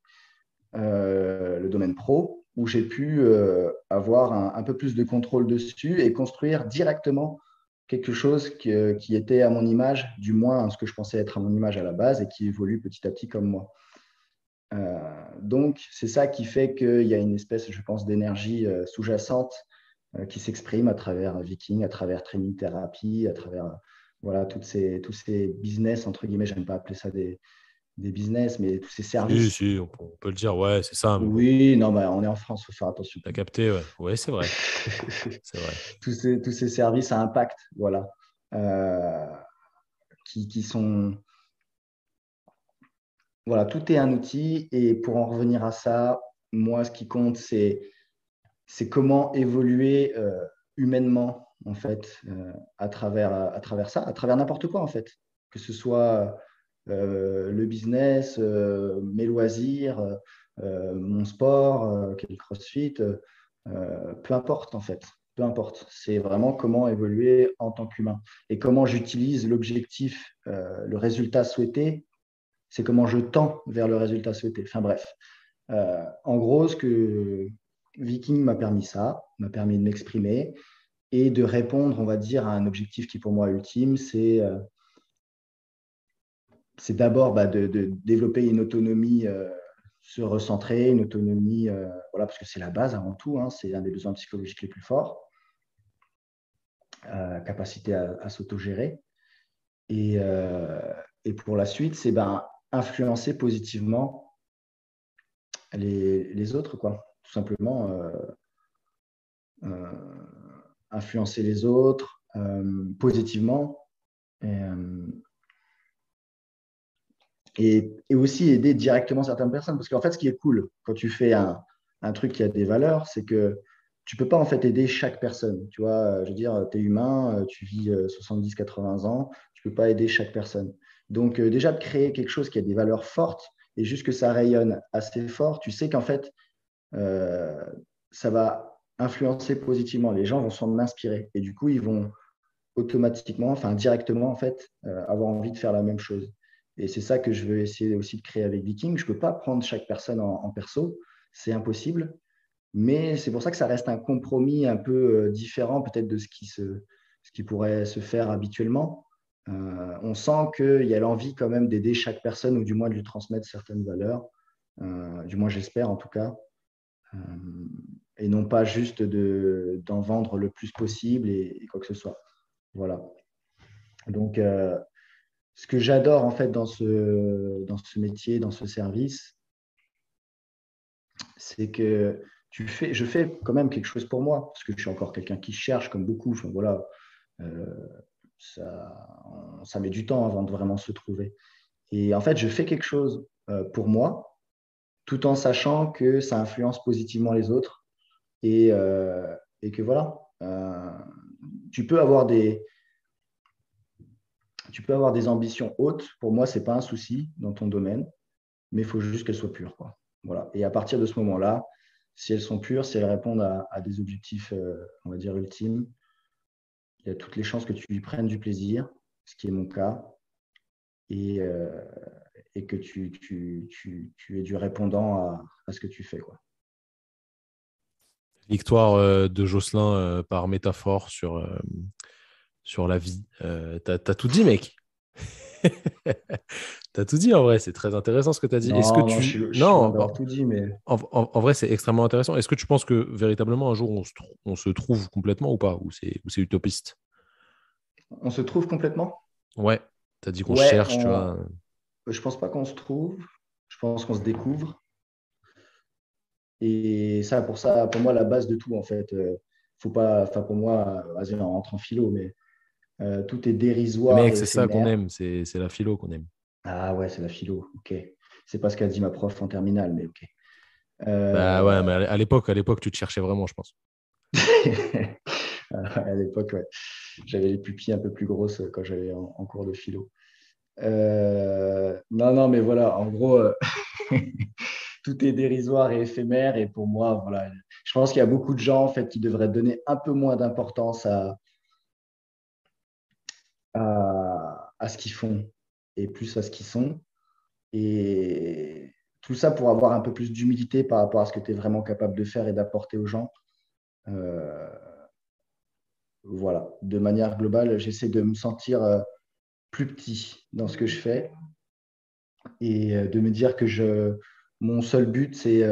le domaine pro, où j'ai pu avoir un peu plus de contrôle dessus et construire directement quelque chose qui était à mon image, du moins ce que je pensais être à mon image à la base et qui évolue petit à petit comme moi. Donc, c'est ça qui fait qu'il y a une espèce, je pense, d'énergie sous-jacente qui s'exprime à travers Viking, à travers Training Therapy, à travers voilà, tous ces business, entre guillemets, j'aime pas appeler ça des business, mais tous ces
Si,
services.
si, on peut le dire, ouais, c'est ça. Mais bon,
Oui, non, on est en France, il faut faire attention.
t'as capté, ouais. Ouais, c'est vrai. C'est vrai.
Tous ces services à impact, voilà, euh, qui sont. Voilà, tout est un outil. Et pour en revenir à ça, moi, ce qui compte, c'est comment évoluer humainement, en fait, à travers ça, à travers n'importe quoi, en fait. Que ce soit le business, mes loisirs, mon sport, quel CrossFit, peu importe, en fait. Peu importe. C'est vraiment comment évoluer en tant qu'humain. Et comment j'utilise l'objectif, le résultat souhaité, c'est comment je tends vers le résultat souhaité. Enfin bref. En gros, ce que Viking m'a permis ça, m'a permis de m'exprimer et de répondre, on va dire, à un objectif qui pour moi est ultime, c'est d'abord de développer une autonomie, se recentrer, une autonomie, voilà, parce que c'est la base avant tout, hein, c'est un des besoins psychologiques les plus forts, capacité à s'autogérer. Et, euh, et pour la suite, c'est influencer positivement les autres, quoi. Tout simplement, influencer les autres positivement euh, et aussi aider directement certaines personnes. Parce qu'en fait, ce qui est cool quand tu fais un truc qui a des valeurs, c'est que tu ne peux pas en fait aider chaque personne. Tu vois, je veux dire, tu es humain, tu vis 70-80 ans, tu ne peux pas aider chaque personne. Donc, déjà, de créer quelque chose qui a des valeurs fortes et juste que ça rayonne assez fort, tu sais qu'en fait, euh, ça va influencer positivement. Les gens vont s'en inspirer et du coup, ils vont automatiquement, enfin directement en fait, avoir envie de faire la même chose. Et c'est ça que je veux essayer aussi de créer avec Viking. Je ne peux pas prendre chaque personne en perso, c'est impossible. Mais c'est pour ça que ça reste un compromis un peu différent peut-être de ce qui pourrait se faire habituellement. On sent qu'il y a l'envie quand même d'aider chaque personne ou du moins de lui transmettre certaines valeurs. Du moins j'espère en tout cas. Euh, et non pas juste d'en vendre le plus possible et quoi que ce soit. Voilà. Donc, ce que j'adore en fait dans ce métier, dans ce service, c'est que je fais quand même quelque chose pour moi, parce que je suis encore quelqu'un qui cherche comme beaucoup. Enfin, voilà, euh, ça met du temps avant de vraiment se trouver. Et en fait, je fais quelque chose pour moi, tout en sachant que ça influence positivement les autres et que voilà, tu peux avoir des, tu peux avoir des ambitions hautes. Pour moi, ce n'est pas un souci dans ton domaine, mais il faut juste qu'elles soient pures, quoi. Voilà. Et à partir de ce moment-là, si elles sont pures, si elles répondent à des objectifs, on va dire, ultimes, il y a toutes les chances que tu y prennes du plaisir, ce qui est mon cas, et, euh, et que tu es du répondant à ce que tu fais, quoi.
Victoire de Jocelyn par métaphore sur la vie. T'as tout dit, mec. T'as tout dit en vrai, c'est très intéressant ce que tu as dit. Est-ce que
Non, non,
tu.
je suis loin
Non,
d'avoir tout dit, mais
en vrai, c'est extrêmement intéressant. Est-ce que tu penses que véritablement un jour on se trouve complètement ou pas? Ou c'est utopiste?
on se trouve complètement.
Ouais, t'as dit qu'on
Ouais,
cherche, tu vois.
je pense pas qu'on se trouve, je pense qu'on se découvre. Et ça, pour moi, la base de tout, en fait. Faut pas, enfin, pour moi, vas-y, on rentre en philo, mais Tout est dérisoire
Mec,
et
c'est ça qu'on
éphémère.
aime, c'est la philo qu'on aime.
Ah ouais, c'est la philo, ok. C'est pas ce qu'a dit ma prof en terminale, mais ok.
Bah ouais, mais
Euh,
à l'époque, tu te cherchais vraiment, je pense.
à l'époque, ouais. J'avais les pupilles un peu plus grosses quand j'allais en cours de philo. Non, non, mais voilà, en gros, tout est dérisoire et éphémère. Et pour moi, voilà, je pense qu'il y a beaucoup de gens en fait qui devraient donner un peu moins d'importance à ce qu'ils font et plus à ce qu'ils sont. Et tout ça pour avoir un peu plus d'humilité par rapport à ce que tu es vraiment capable de faire et d'apporter aux gens. Euh, voilà, de manière globale, j'essaie de me sentir plus petit dans ce que je fais et de me dire que mon seul but, c'est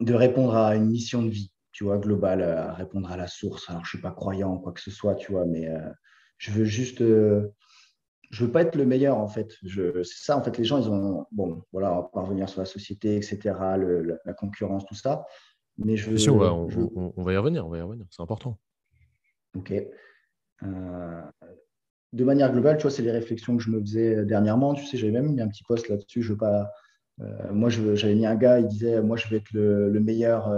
de répondre à une mission de vie, tu vois, globale, à répondre à la source. Alors, je ne suis pas croyant, quoi que ce soit, tu vois, mais je veux juste, je veux pas être le meilleur, en fait. C'est ça, en fait, les gens, ils ont, bon, voilà, on va pas revenir sur la société, etc., la concurrence, tout ça, mais
Si, si, on va y revenir, c'est important.
ok. De manière globale, tu vois, c'est les réflexions que je me faisais dernièrement. Tu sais, j'avais même mis un petit post là-dessus. Je veux pas, j'avais mis un gars, il disait, moi, je vais être le meilleur.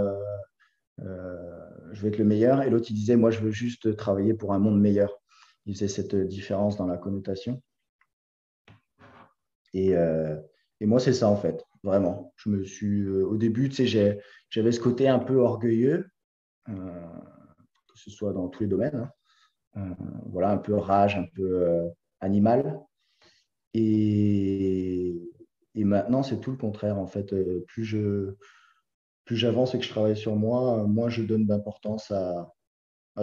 Je veux être le meilleur. Et l'autre, il disait, moi, je veux juste travailler pour un monde meilleur. Il faisait cette différence dans la connotation. Et, euh, et moi, c'est ça, en fait, vraiment. Au début, tu sais, j'avais ce côté un peu orgueilleux, que ce soit dans tous les domaines, hein. Voilà, un peu rage, un peu animal. Et, et maintenant, c'est tout le contraire, en fait. Plus j'avance et que je travaille sur moi, moins je donne d'importance à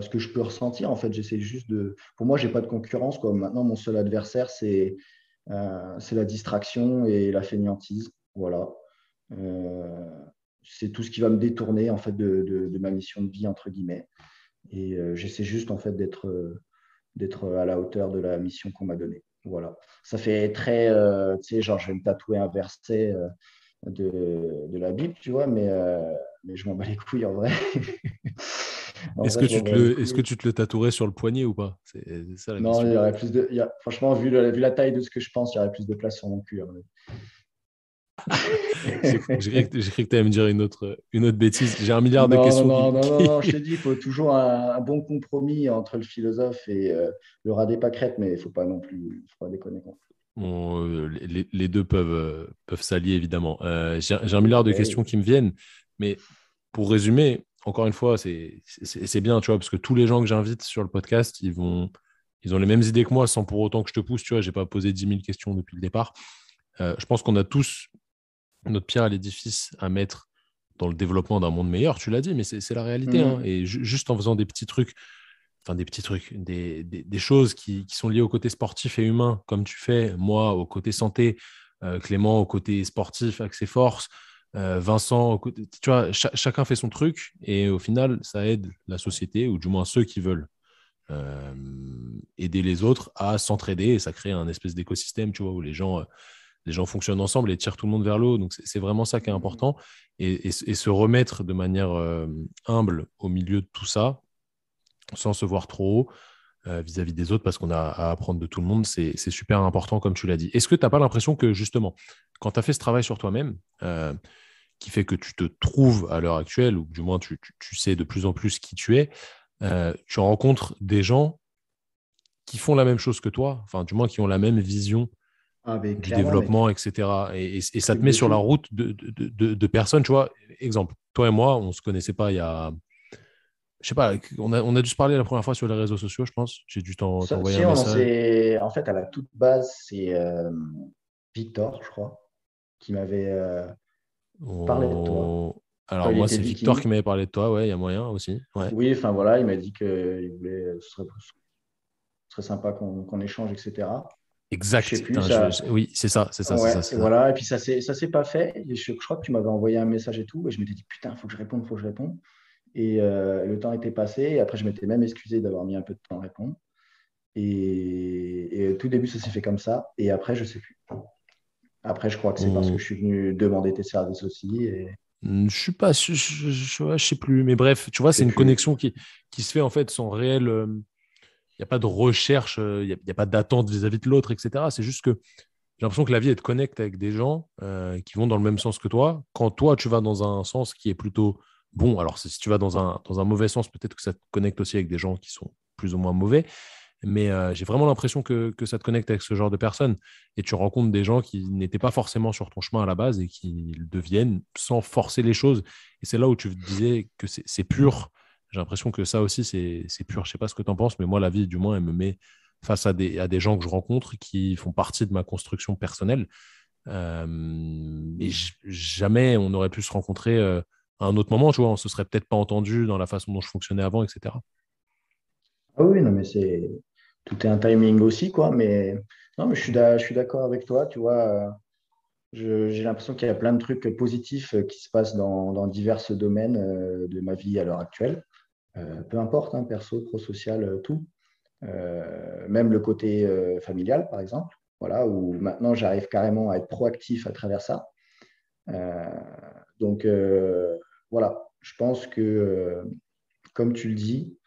ce que je peux ressentir. En fait, j'essaie juste de. Pour moi, j'ai pas de concurrence, quoi. Maintenant, mon seul adversaire, c'est la distraction et la fainéantise. Voilà. Euh, c'est tout ce qui va me détourner en fait de ma mission de vie entre guillemets. Et j'essaie juste en fait d'être à la hauteur de la mission qu'on m'a donnée. Voilà. Ça fait très, tu sais, genre je vais me tatouer un verset de la Bible, tu vois, mais je m'en bats les couilles en vrai. En vrai, je m'en bats les
Est-ce que
couilles.
tu te le tatouerais sur le poignet ou pas? C'est ça la
Non,
question.
il y aurait plus de. Franchement, vu la taille de ce que je pense, il y aurait plus de place sur mon cul.
J'ai cru que tu allais me dire une autre bêtise. J'ai un milliard de
Non, non,
questions
non, non, non, non, je
qui...
t'ai dit, il faut toujours un bon compromis entre le philosophe et le rat des pâquerettes, mais il ne faut pas non plus, faut pas déconner, quoi.
Bon, les deux peuvent s'allier, évidemment. J'ai un
Oui,
milliard de
ben
questions qui me viennent, mais pour résumer, encore une fois, c'est bien, tu vois, parce que tous les gens que j'invite sur le podcast, ils ont les mêmes idées que moi, sans pour autant que je te pousse, tu vois, j'ai pas posé 10 000 questions depuis le départ. Je pense qu'on a tous notre pierre à l'édifice à mettre dans le développement d'un monde meilleur, tu l'as dit, mais c'est la
oui.
réalité, hein. Et juste en faisant des petits trucs, enfin des petits trucs, des choses qui sont liées au côté sportif et humain, comme tu fais, moi au côté santé, Clément au côté sportif avec ses forces, Vincent, tu vois, chacun fait son truc et au final, ça aide la société, ou du moins ceux qui veulent euh, aider les autres à s'entraider et ça crée un espèce d'écosystème, tu vois, où les gens fonctionnent ensemble et tirent tout le monde vers le haut. Donc, c'est vraiment ça qui est important. Et se remettre de manière humble au milieu de tout ça, sans se voir trop haut vis-à-vis des autres, parce qu'on a à apprendre de tout le monde, c'est super important, comme tu l'as dit. Est-ce que tu n'as pas l'impression que, justement, quand tu as fait ce travail sur toi-même, qui fait que tu te trouves à l'heure actuelle, ou du moins tu sais de plus en plus qui tu es, tu rencontres des gens qui font la même chose que toi, enfin, du moins qui ont la même vision
Ah, mais
du
clairement, mec.
développement, etc. Et ça te
Truc
met
de
sur la
fou.
route de personnes, tu vois. Exemple, toi et moi, on se connaissait pas il y a, je sais pas, on a dû se parler la première fois sur les réseaux sociaux, je pense. J'ai dû t'envoyer
Si,
un
on en
message.
sait. En fait, à la toute base, c'est Victor, je crois, qui m'avait parlé de toi quand
Alors
il
moi,
était
c'est Victor
viking.
qui m'avait parlé de toi, ouais, il y a moyen aussi. Ouais.
Oui, enfin voilà, il m'a dit ce serait sympa qu'on échange, etc. Je sais
Exact.
plus,
Putain,
ça.
oui, c'est ça, c'est ça, c'est ça,
Ouais, et
c'est ça.
voilà. Et puis ça s'est pas fait. Et je crois que tu m'avais envoyé un message et tout. Et je m'étais dit, putain, faut que je réponde, faut que je réponde. Et le temps était passé. Et après, je m'étais même excusé d'avoir mis un peu de temps à répondre. Et au tout début, ça s'est fait comme ça. Et après, je sais plus. Après, je crois que c'est parce que
On,
je suis venu demander tes services aussi.
Je suis pas, je sais plus, mais bref, tu vois,
Je
c'est
sais
une
plus.
connexion qui se fait en fait sans réel. Il n'y a pas de recherche, y a pas d'attente vis-à-vis de l'autre, etc. C'est juste que j'ai l'impression que la vie, elle te connecte avec des gens qui vont dans le même sens que toi. Quand toi, tu vas dans un sens qui est plutôt bon, alors si tu vas dans un mauvais sens, peut-être que ça te connecte aussi avec des gens qui sont plus ou moins mauvais. Mais j'ai vraiment l'impression que ça te connecte avec ce genre de personnes. Et tu rencontres des gens qui n'étaient pas forcément sur ton chemin à la base et qui le deviennent sans forcer les choses. Et c'est là où tu disais que c'est pur. J'ai l'impression que ça aussi, c'est pur. Je sais pas ce que tu en penses, mais moi, la vie, du moins, elle me met face à des gens que je rencontre qui font partie de ma construction personnelle. Et jamais on aurait pu se rencontrer à un autre moment, tu vois. On se serait peut-être pas entendu dans la façon dont je fonctionnais avant, etc.
Ah oui, non, mais tout est un timing aussi, quoi. Mais non, mais je suis d'accord avec toi, tu vois. J'ai l'impression qu'il y a plein de trucs positifs qui se passent dans divers domaines de ma vie à l'heure actuelle. Peu importe, hein, perso, pro, social, tout. Même le côté familial, par exemple. Voilà, où maintenant j'arrive carrément à être proactif à travers ça. Euh, donc voilà, je pense que, comme tu le dis,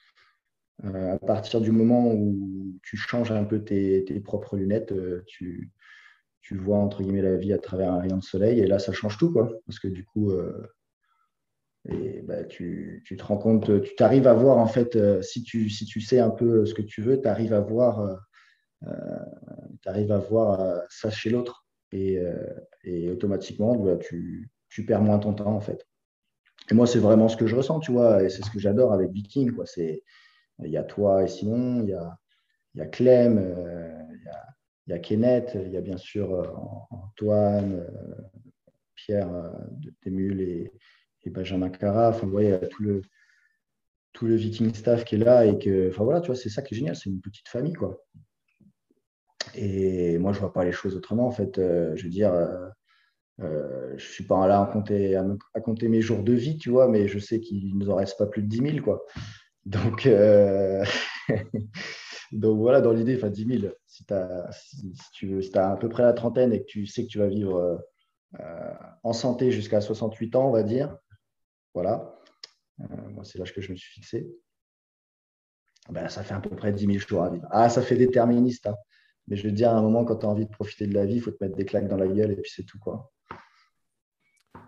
à partir du moment où tu changes un peu tes propres lunettes, tu vois entre guillemets la vie à travers un rayon de soleil et là ça change tout quoi. Parce que du coup, bah, tu te rends compte, tu t'arrives à voir en fait, si tu sais un peu ce que tu veux, tu arrives à voir, ça chez l'autre et automatiquement bah, tu perds moins ton temps en fait. Et moi c'est vraiment ce que je ressens, tu vois, et c'est ce que j'adore avec Viking, quoi. Il y a toi et Simon, il y a Clem, il y a Kenneth, il y a bien sûr Antoine, Pierre Desmules et Benjamin Cara. Enfin, vous voyez, il y a tout le Viking staff qui est là et que, enfin voilà, tu vois, c'est ça qui est génial, c'est une petite famille, quoi. Et moi, je vois pas les choses autrement, en fait. Je veux dire, je suis pas là à compter mes jours de vie, tu vois, mais je sais qu'il ne nous en reste pas plus de 10 000, quoi. Donc, donc voilà, dans l'idée, enfin 10 000, si tu veux, si tu as à peu près la trentaine et que tu sais que tu vas vivre en santé jusqu'à 68 ans, on va dire, voilà, moi c'est l'âge que je me suis fixé, ben, ça fait à peu près 10 000 jours à vivre. Ah, ça fait déterministe, hein. Mais je veux dire, à un moment, quand tu as envie de profiter de la vie, il faut te mettre des claques dans la gueule et puis c'est tout, quoi.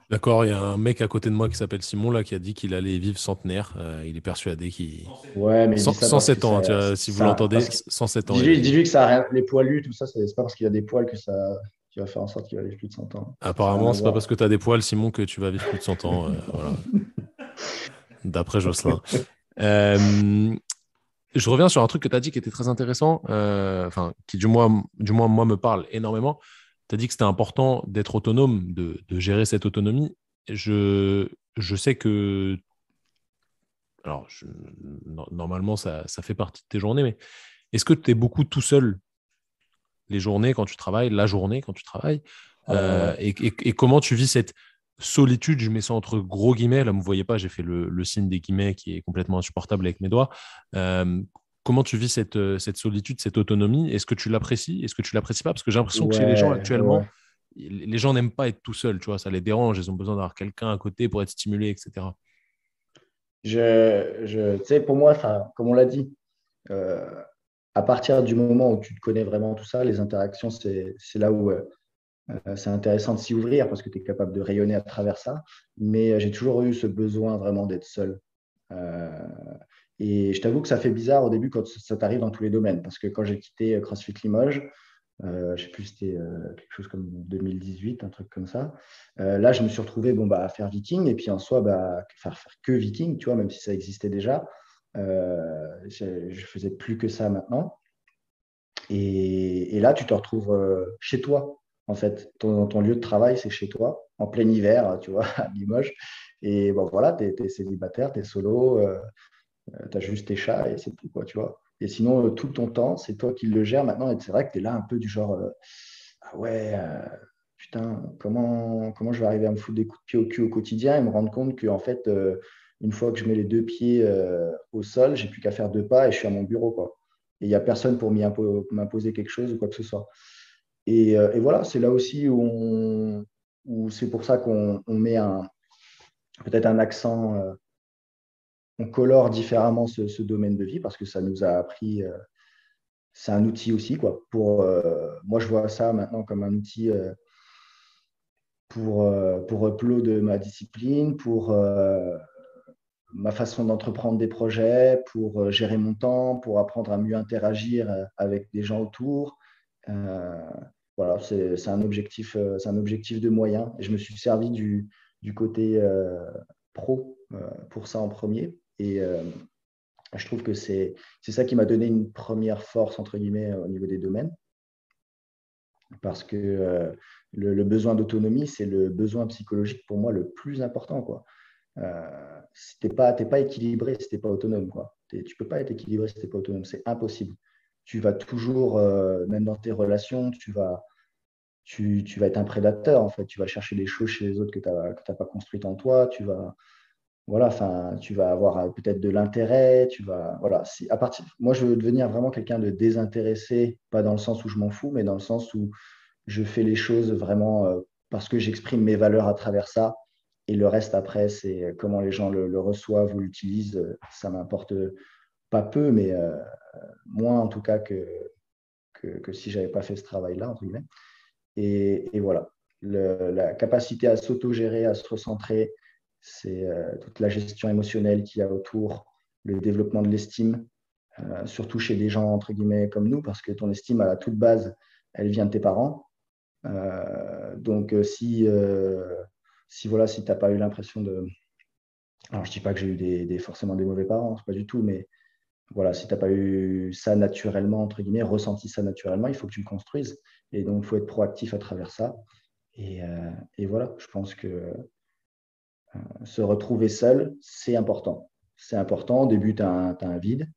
D'accord, il y a un mec à côté de moi qui s'appelle Simon là qui a dit qu'il allait vivre centenaire. Il est persuadé qu'il
Ouais, mais il dit ça parce que
107 ans, hein, si vous l'entendez,
parce que
107 ans.
dis-lui que ça a rien, les poilus, tout ça, c'est pas parce qu'il a des poils que ça qui va faire en sorte qu'il va vivre plus de 100 ans. Ça n'a rien
Apparemment,
à
c'est pas
voir.
parce que tu as des poils, Simon, que tu vas vivre plus de 100 ans. Voilà, d'après Jocelyn. Euh, je reviens sur un truc que tu as dit qui était très intéressant, enfin, qui du moins moi me parle énormément. Tu as dit que c'était important d'être autonome, de gérer cette autonomie. Je sais que, alors, normalement, ça fait partie de tes journées, mais est-ce que tu es beaucoup tout seul les journées quand tu travailles, la journée quand tu travailles,
Ouais.
et comment tu vis cette solitude, je mets ça entre gros guillemets, là vous ne voyez pas, j'ai fait le signe des guillemets qui est complètement insupportable avec mes doigts. Euh, Comment tu vis cette solitude, cette autonomie? Est-ce que tu l'apprécies? Est-ce que tu l'apprécies pas? Parce que j'ai l'impression que chez les gens
Ouais, ouais,
actuellement,
ouais.
les gens n'aiment pas être tout seuls, tu vois, ça les dérange, ils ont besoin d'avoir quelqu'un à côté pour être stimulés, etc.
Tu sais, pour moi, enfin, comme on l'a dit, euh, à partir du moment où tu te connais vraiment tout ça, les interactions, c'est là où c'est intéressant de s'y ouvrir parce que tu es capable de rayonner à travers ça. Mais j'ai toujours eu ce besoin vraiment d'être seul. Euh, et je t'avoue que ça fait bizarre au début quand ça t'arrive dans tous les domaines. Parce que quand j'ai quitté CrossFit Limoges, je ne sais plus, c'était quelque chose comme 2018, un truc comme ça. Là, je me suis retrouvé bon, bah, à faire Viking et puis en soi, bah, faire que Viking, tu vois, même si ça existait déjà. Je ne faisais plus que ça maintenant. Et là, tu te retrouves chez toi, en fait. Ton lieu de travail, c'est chez toi, en plein hiver, tu vois, à Limoges. Et bon, voilà, tu es célibataire, tu es solo, tu as juste tes chats et c'est tout, quoi, tu vois. Et sinon, tout ton temps, c'est toi qui le gères maintenant. Et c'est vrai que tu es là un peu du genre, ah ouais, putain, comment je vais arriver à me foutre des coups de pied au cul au quotidien et me rendre compte qu'en fait, une fois que je mets les deux pieds au sol, j'ai plus qu'à faire deux pas et je suis à mon bureau, quoi. Et il n'y a personne pour m'imposer quelque chose ou quoi que ce soit. Et voilà, c'est là aussi où c'est pour ça qu'on met peut-être un accent, on colore différemment ce domaine de vie parce que ça nous a appris, c'est un outil aussi, quoi. Moi, je vois ça maintenant comme un outil pour upload ma discipline, pour ma façon d'entreprendre des projets, pour gérer mon temps, pour apprendre à mieux interagir avec des gens autour. Euh, voilà, c'est un objectif de moyen. Et je me suis servi du côté pro pour ça en premier. Et je trouve que c'est ça qui m'a donné une première force, entre guillemets, au niveau des domaines. Parce que le besoin d'autonomie, c'est le besoin psychologique pour moi le plus important, quoi. Si t'es pas équilibré, si t'es pas autonome, quoi. Tu peux pas être équilibré si t'es pas autonome, c'est impossible. Tu vas toujours, même dans tes relations, tu vas être un prédateur, en fait. Tu vas chercher des choses chez les autres que tu n'as pas construites en toi. Voilà, enfin, tu vas avoir peut-être de l'intérêt. Voilà. Moi, je veux devenir vraiment quelqu'un de désintéressé, pas dans le sens où je m'en fous, mais dans le sens où je fais les choses vraiment parce que j'exprime mes valeurs à travers ça. Et le reste, après, c'est comment les gens le reçoivent ou l'utilisent. Ça m'importe pas peu, mais moins en tout cas que si je n'avais pas fait ce travail-là, entre guillemets. Et voilà, la capacité à s'autogérer, à se recentrer, c'est toute la gestion émotionnelle qu'il y a autour, le développement de l'estime, surtout chez des gens, entre guillemets, comme nous, parce que ton estime, à la toute base, elle vient de tes parents. Donc, si voilà, si tu n'as pas eu l'impression de... Alors, je ne dis pas que j'ai eu forcément des mauvais parents, c'est pas du tout, mais voilà, si tu n'as pas eu ça naturellement, entre guillemets, ressenti ça naturellement, il faut que tu le construises. Et donc, il faut être proactif à travers ça. Et voilà, je pense que se retrouver seul, c'est important. C'est important. Au début, tu as, un vide.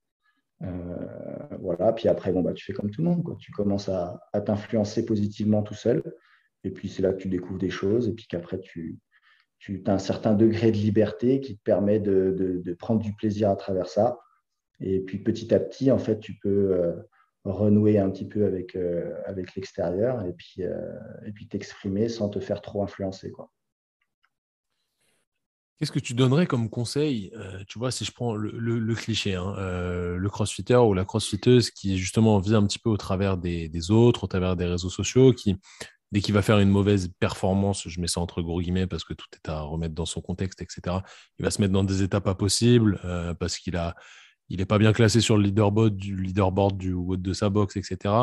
Voilà. Puis après, bon, bah, tu fais comme tout le monde, quoi. Tu commences à t'influencer positivement tout seul. Et puis, c'est là que tu découvres des choses. Et puis qu'après, tu as un certain degré de liberté qui te permet de prendre du plaisir à travers ça. Et puis, petit à petit, en fait, tu peux renouer un petit peu avec l'extérieur et puis t'exprimer sans te faire trop influencer, quoi.
Qu'est-ce que tu donnerais comme conseil, tu vois, si je prends le cliché, hein, le crossfitter ou la crossfiteuse qui justement vit un petit peu au travers des autres, au travers des réseaux sociaux, qui, dès qu'il va faire une mauvaise performance, je mets ça entre gros guillemets parce que tout est à remettre dans son contexte, etc., il va se mettre dans des états pas possibles parce il est pas bien classé sur le leaderboard du WOD de sa box, etc.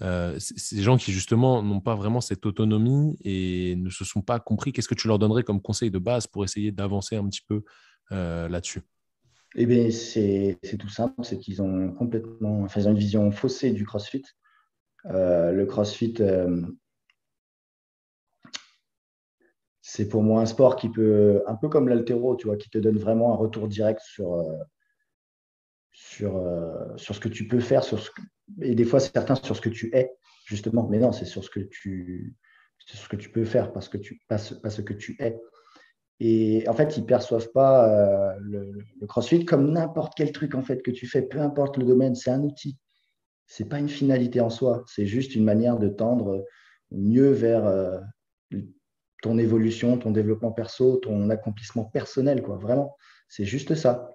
C'est des gens qui justement n'ont pas vraiment cette autonomie et ne se sont pas compris. Qu'est-ce que tu leur donnerais comme conseil de base pour essayer d'avancer un petit peu là-dessus?
Eh bien, c'est tout simple, c'est qu'ils ont complètement, enfin, ils ont une vision faussée du CrossFit. Le CrossFit, c'est pour moi un sport qui peut, un peu comme l'haltéro, tu vois, qui te donne vraiment un retour direct sur ce que tu peux faire, et des fois certains sur ce que tu es, justement. Mais non, c'est sur ce que tu peux faire, parce que pas ce que tu es. Et en fait, ils ne perçoivent pas le CrossFit comme n'importe quel truc en fait que tu fais, peu importe le domaine, c'est un outil. C'est pas une finalité en soi, c'est juste une manière de tendre mieux vers ton évolution, ton développement perso, ton accomplissement personnel, quoi. Vraiment, c'est juste ça.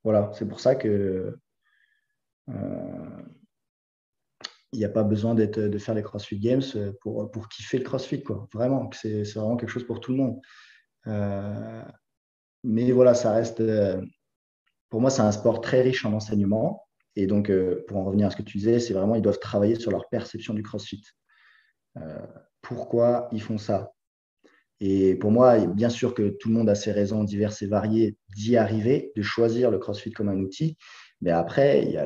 Voilà, c'est pour ça que il n'y a pas besoin de faire les CrossFit Games pour kiffer le CrossFit, quoi. Vraiment, c'est vraiment quelque chose pour tout le monde. Euh, mais voilà, ça reste, pour moi, c'est un sport très riche en enseignement. Et donc, pour en revenir à ce que tu disais, c'est vraiment, ils doivent travailler sur leur perception du CrossFit. Euh, Pourquoi ils font ça? Et pour moi, bien sûr que tout le monde a ses raisons diverses et variées d'y arriver, de choisir le CrossFit comme un outil. Mais après, il y a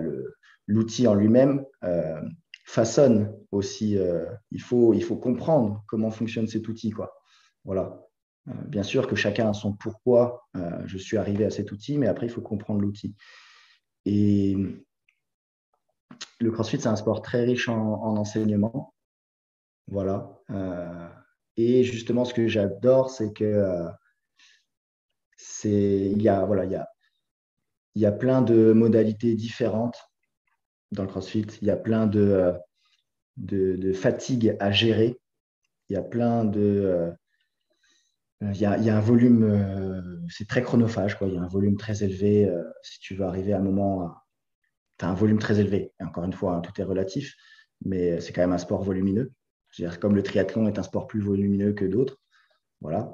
l'outil en lui-même façonne aussi. Il faut comprendre comment fonctionne cet outil, quoi. Voilà. Bien sûr que chacun a son pourquoi je suis arrivé à cet outil, mais après, il faut comprendre l'outil. Et le CrossFit, c'est un sport très riche en enseignement. Voilà. Et justement, ce que j'adore, c'est que voilà, il y a plein de modalités différentes dans le CrossFit. Il y a plein de fatigues à gérer. Il y a plein Il y a un volume, c'est très chronophage, quoi. Il y a un volume très élevé. Si tu veux arriver à un moment, tu as un volume très élevé. Et encore une fois, hein, tout est relatif, mais c'est quand même un sport volumineux. Je veux dire, comme le triathlon est un sport plus volumineux que d'autres, voilà.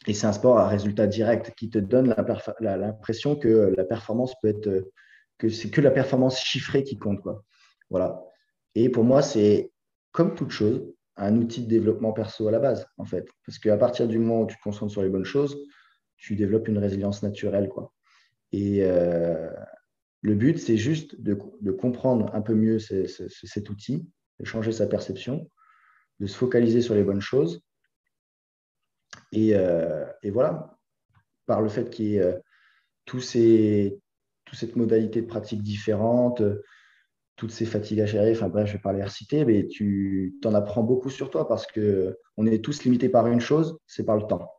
Et c'est un sport à résultat direct qui te donne l'impression que la performance peut être, que c'est que la performance chiffrée qui compte, quoi. Voilà. Et pour moi, c'est comme toute chose, un outil de développement perso à la base, en fait. Parce qu'à partir du moment où tu te concentres sur les bonnes choses, tu développes une résilience naturelle, quoi. Et le but, c'est juste de comprendre un peu mieux cet outil, de changer sa perception, de se focaliser sur les bonnes choses. Et voilà, par le fait qu'il y ait tous ces, toute cette modalité de pratique différente, toutes ces fatigues à gérer, enfin bref, je vais parler RCT, mais tu t'en apprends beaucoup sur toi parce qu'on est tous limités par une chose, c'est par le temps.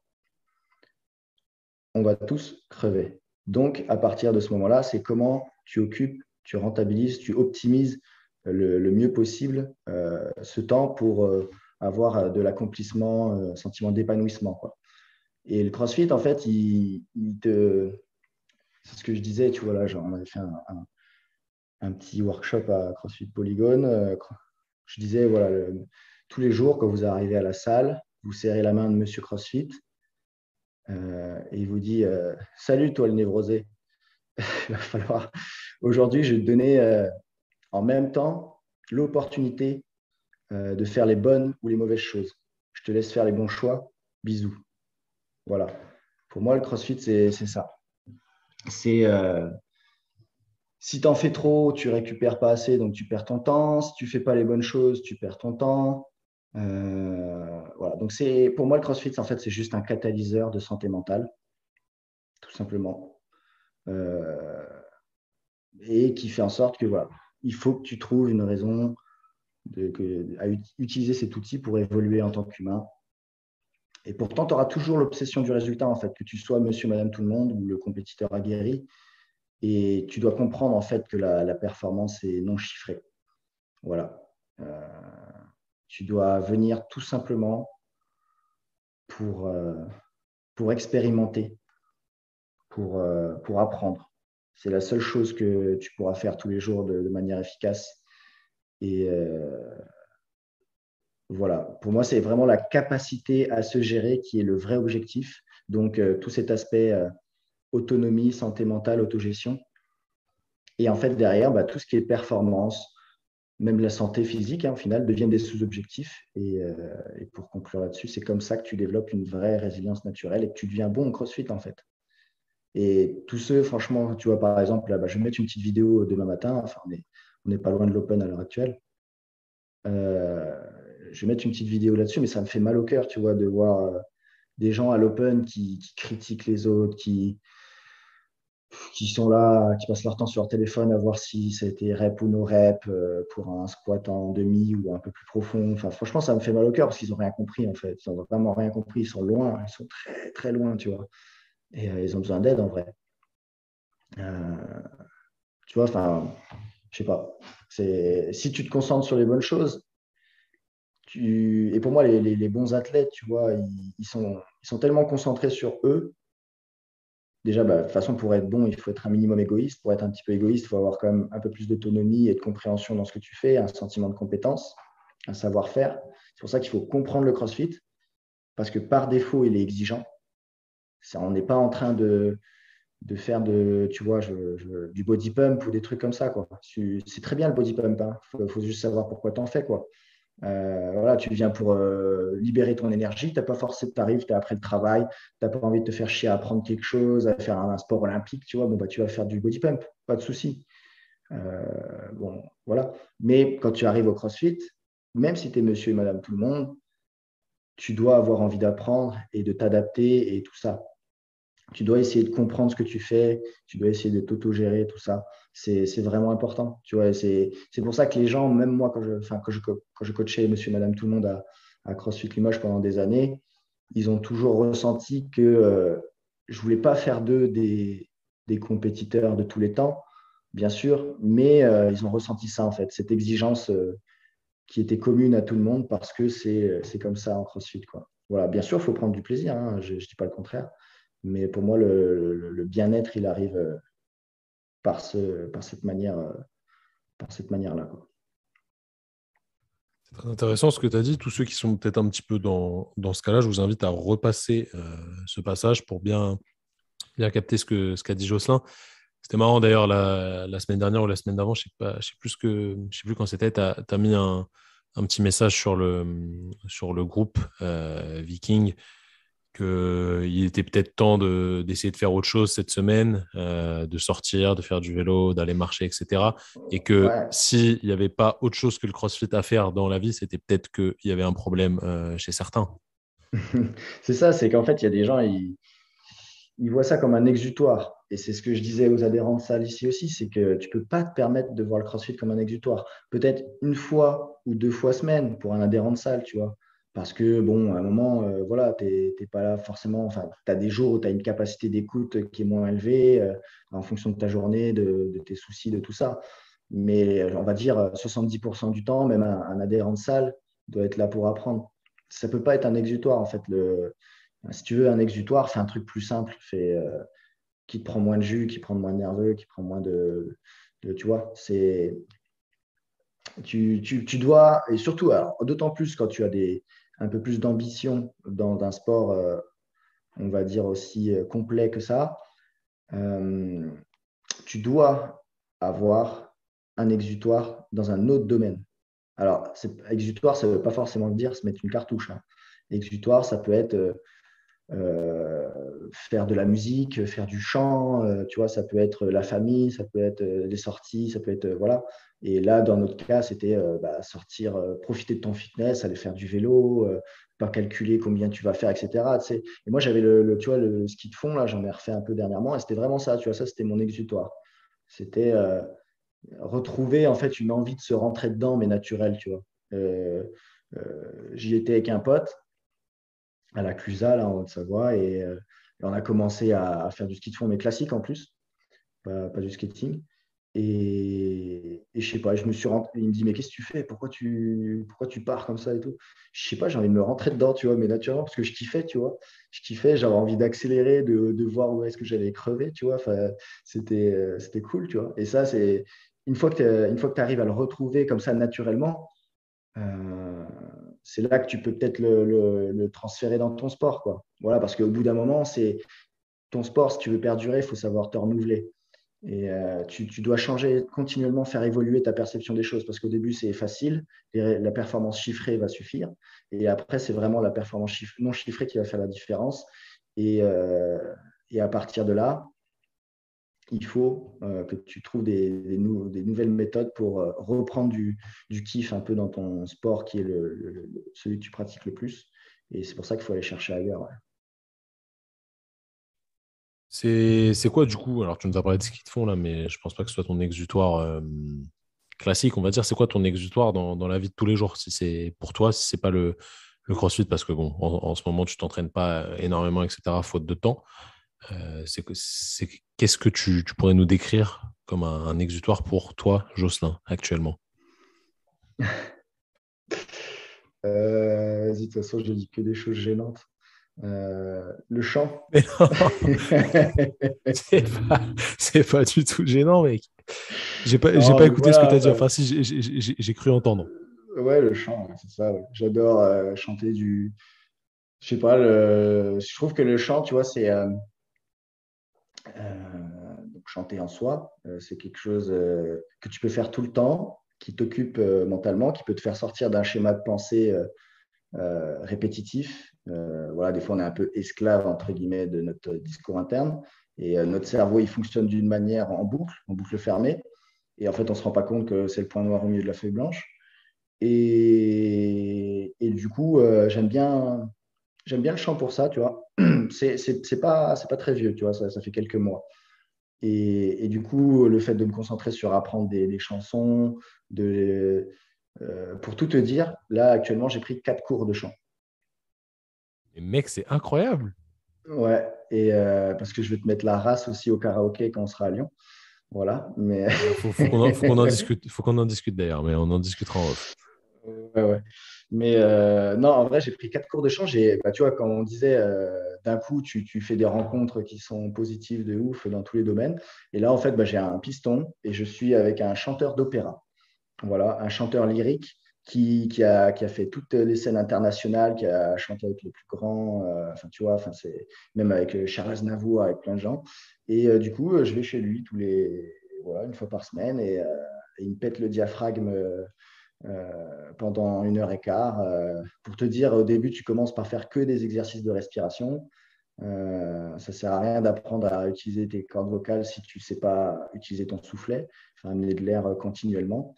On va tous crever. Donc, à partir de ce moment-là, c'est comment tu occupes, tu rentabilises, tu optimises le mieux possible ce temps pour avoir de l'accomplissement, sentiment d'épanouissement, quoi. Et le CrossFit, en fait, c'est ce que je disais, tu vois, là, genre, on avait fait un petit workshop à CrossFit Polygone. Je disais, voilà, tous les jours, quand vous arrivez à la salle, vous serrez la main de Monsieur CrossFit et il vous dit salut, toi, le névrosé. Il va falloir. Aujourd'hui, je vais te donner en même temps l'opportunité de faire les bonnes ou les mauvaises choses. Je te laisse faire les bons choix. Bisous. Voilà. Pour moi, le CrossFit, c'est ça. C'est si tu en fais trop, tu récupères pas assez, donc tu perds ton temps. Si tu fais pas les bonnes choses, tu perds ton temps. Voilà. Donc pour moi, le CrossFit, en fait, c'est juste un catalyseur de santé mentale, tout simplement. Euh, et qui fait en sorte que voilà, il faut que tu trouves une raison à utiliser cet outil pour évoluer en tant qu'humain. Et pourtant, tu auras toujours l'obsession du résultat, en fait, que tu sois monsieur, madame, tout le monde ou le compétiteur aguerri. Et tu dois comprendre, en fait, que la performance est non chiffrée. Voilà. Euh, Tu dois venir tout simplement pour, euh, pour expérimenter, pour apprendre. C'est la seule chose que tu pourras faire tous les jours de manière efficace. Et voilà, pour moi, c'est vraiment la capacité à se gérer qui est le vrai objectif. Donc, tout cet aspect autonomie, santé mentale, autogestion. Et en fait, derrière, bah, tout ce qui est performance, même la santé physique, hein, au final, deviennent des sous-objectifs. Et pour conclure là-dessus, c'est comme ça que tu développes une vraie résilience naturelle et que tu deviens bon au CrossFit, en fait. Et tous ceux, franchement, tu vois, par exemple, là, bah, je vais mettre une petite vidéo demain matin. Enfin, on n'est pas loin de l'Open à l'heure actuelle. Euh, je vais mettre une petite vidéo là-dessus, mais ça me fait mal au cœur, tu vois, de voir des gens à l'Open qui critiquent les autres, qui sont là, qui passent leur temps sur leur téléphone à voir si ça a été rep ou no rep pour un squat en demi ou un peu plus profond. Enfin, franchement, ça me fait mal au cœur parce qu'ils n'ont rien compris, en fait. Ils n'ont vraiment rien compris. Ils sont loin, ils sont très, très loin, tu vois. Et ils ont besoin d'aide, en vrai. Euh, Tu vois, enfin, je sais pas. Si tu te concentres sur les bonnes choses, et pour moi, les bons athlètes, tu vois, ils sont tellement concentrés sur eux. Déjà, bah, de toute façon, pour être bon, il faut être un minimum égoïste. Pour être un petit peu égoïste, il faut avoir quand même un peu plus d'autonomie et de compréhension dans ce que tu fais, un sentiment de compétence, un savoir-faire. C'est pour ça qu'il faut comprendre le CrossFit, parce que par défaut, il est exigeant. On n'est pas en train faire tu vois, du body pump ou des trucs comme ça, quoi. C'est très bien le body pump, hein. Faut juste savoir pourquoi tu en fais, quoi. Voilà, tu viens pour libérer ton énergie. T'as pas forcément, tu arrives, tu es après le travail, tu n'as pas envie de te faire chier à apprendre quelque chose, à faire un sport olympique, tu vois, bon, bah, tu vas faire du body pump, pas de souci. Bon, voilà. Mais quand tu arrives au CrossFit, même si tu es monsieur et madame tout le monde, tu dois avoir envie d'apprendre et de t'adapter et tout ça. Tu dois essayer de comprendre ce que tu fais, tu dois essayer de t'auto-gérer, tout ça. C'est vraiment important. Tu vois, c'est pour ça que les gens, même moi, quand je coachais monsieur et madame tout le monde à CrossFit Limoges pendant des années, ils ont toujours ressenti que je ne voulais pas faire d'eux des compétiteurs de tous les temps, bien sûr, mais ils ont ressenti ça, en fait, cette exigence qui était commune à tout le monde parce que c'est comme ça en CrossFit, quoi. Voilà, bien sûr, il faut prendre du plaisir, hein, je ne dis pas le contraire. Mais pour moi, le bien-être, il arrive par cette manière-là, quoi.
C'est très intéressant ce que tu as dit. Tous ceux qui sont peut-être un petit peu dans ce cas-là, je vous invite à repasser ce passage pour bien capter ce qu'a dit Jocelyn. C'était marrant d'ailleurs la semaine dernière ou la semaine d'avant, je sais plus quand c'était, tu as mis un petit message sur le groupe Viking qu'il était peut-être temps d'essayer de faire autre chose cette semaine, de sortir, de faire du vélo, d'aller marcher, etc. Et que
Ouais,
s'il n'y avait pas autre chose que le CrossFit à faire dans la vie, c'était peut-être qu'il y avait un problème chez certains.
c'est ça, c'est qu'en fait, il y a des gens, ils voient ça comme un exutoire. Et c'est ce que je disais aux adhérents de salle ici aussi, c'est que tu ne peux pas te permettre de voir le CrossFit comme un exutoire. Peut-être une fois ou deux fois semaine pour un adhérent de salle, tu vois. Parce que, bon, à un moment, voilà, tu n'es pas là forcément. Enfin, tu as des jours où tu as une capacité d'écoute qui est moins élevée en fonction de ta journée, de tes soucis, de tout ça. Mais on va dire 70% du temps, même un adhérent de salle doit être là pour apprendre. Ça ne peut pas être un exutoire, en fait. Si tu veux un exutoire, fais un truc plus simple. Qui te prend moins de jus, qui prend moins de nerveux, qui prend moins tu vois, tu dois, et surtout, alors, d'autant plus quand tu as un peu plus d'ambition dans un sport, on va dire aussi complet que ça, euh, tu dois avoir un exutoire dans un autre domaine. Alors, exutoire, ça ne veut pas forcément dire se mettre une cartouche, hein. Exutoire, ça peut être euh, faire de la musique, faire du chant, tu vois, ça peut être la famille, ça peut être les sorties, ça peut être, voilà. Et là, dans notre cas, c'était sortir, profiter de ton fitness, aller faire du vélo, pas calculer combien tu vas faire, etc. Tu sais. Et moi, j'avais tu vois, le ski de fond, là, j'en ai refait un peu dernièrement, et c'était vraiment ça, tu vois, ça, c'était mon exutoire. C'était retrouver, en fait, une envie de se rentrer dedans, mais naturelle, tu vois. J'y étais avec un pote, à la Clusa, là, en Haute-Savoie. Et on a commencé à faire du ski de fond, mais classique en plus, pas du skating. Et je sais pas, je me suis rentré, il me dit, mais qu'est-ce que tu fais? Pourquoi tu pars comme ça et tout? Je sais pas, j'ai envie de me rentrer dedans, tu vois, mais naturellement, parce que je kiffais, tu vois. Je kiffais, j'avais envie d'accélérer, de voir où est-ce que j'allais crever, tu vois. Enfin, c'était cool, tu vois. Et ça, c'est une fois que tu arrives à le retrouver comme ça naturellement, euh, c'est là que tu peux peut-être le transférer dans ton sport, quoi. Voilà, parce qu'au bout d'un moment, c'est ton sport, si tu veux perdurer, il faut savoir te renouveler. Et tu dois changer, continuellement faire évoluer ta perception des choses, parce qu'au début, c'est facile, la performance chiffrée va suffire, et après, c'est vraiment la performance non chiffrée qui va faire la différence. Et, euh, et à partir de là, il faut que tu trouves des nouvelles méthodes pour reprendre du kiff un peu dans ton sport qui est celui que tu pratiques le plus. Et c'est pour ça qu'il faut aller chercher ailleurs. Ouais.
C'est quoi du coup? Alors, tu nous as parlé de ski de fond là, mais je pense pas que ce soit ton exutoire classique, on va dire. C'est quoi ton exutoire dans la vie de tous les jours? Si c'est pour toi, si c'est pas le CrossFit, parce que bon, en ce moment, tu t'entraînes pas énormément, etc., faute de temps. Qu'est-ce que tu pourrais nous décrire comme un exutoire pour toi, Jocelyn, actuellement?
Vas-y, de toute façon, je dis que des choses gênantes. Le chant.
Mais non, c'est pas, c'est pas du tout gênant, mec. J'ai
Non,
pas
mais
écouté ce que tu as
voilà.
dit. Enfin, si, j'ai cru entendre.
Ouais, le chant, ouais, c'est ça. Ouais. J'adore chanter du. Je sais pas, je trouve que le chant, tu vois, c'est. Donc, chanter en soi, c'est quelque chose que tu peux faire tout le temps, qui t'occupe mentalement, qui peut te faire sortir d'un schéma de pensée répétitif. Voilà, des fois, on est un peu esclave, entre guillemets, de notre discours interne. Et notre cerveau, il fonctionne d'une manière en boucle fermée. Et en fait, on ne se rend pas compte que c'est le point noir au milieu de la feuille blanche. Et du coup, j'aime bien le chant pour ça, tu vois. C'est pas très vieux, tu vois, ça fait quelques mois. Et du coup, le fait de me concentrer sur apprendre des chansons, pour tout te dire, là, actuellement, j'ai pris 4 cours de chant.
Mais mec, c'est incroyable.
Ouais, et parce que je vais te mettre la race aussi au karaoké quand on sera à Lyon. Voilà, mais
Faut qu'on en discute, faut qu'on en discute d'ailleurs, mais on en discutera en off.
Ouais, ouais. Mais non, en vrai, j'ai pris 4 cours de chant. Bah, tu vois, quand on disait d'un coup, tu fais des rencontres qui sont positives de ouf dans tous les domaines. Et là, en fait, bah, j'ai un piston et je suis avec un chanteur d'opéra. Voilà, un chanteur lyrique qui a fait toutes les scènes internationales, qui a chanté avec les plus grands, enfin, tu vois, enfin, c'est même avec Charles Aznavour, avec plein de gens. Et du coup, je vais chez lui voilà, une fois par semaine et il me pète le diaphragme pendant 1 heure et quart. Pour te dire, au début, tu commences par faire que des exercices de respiration. Ça ne sert à rien d'apprendre à utiliser tes cordes vocales si tu ne sais pas utiliser ton soufflet, enfin, amener de l'air continuellement.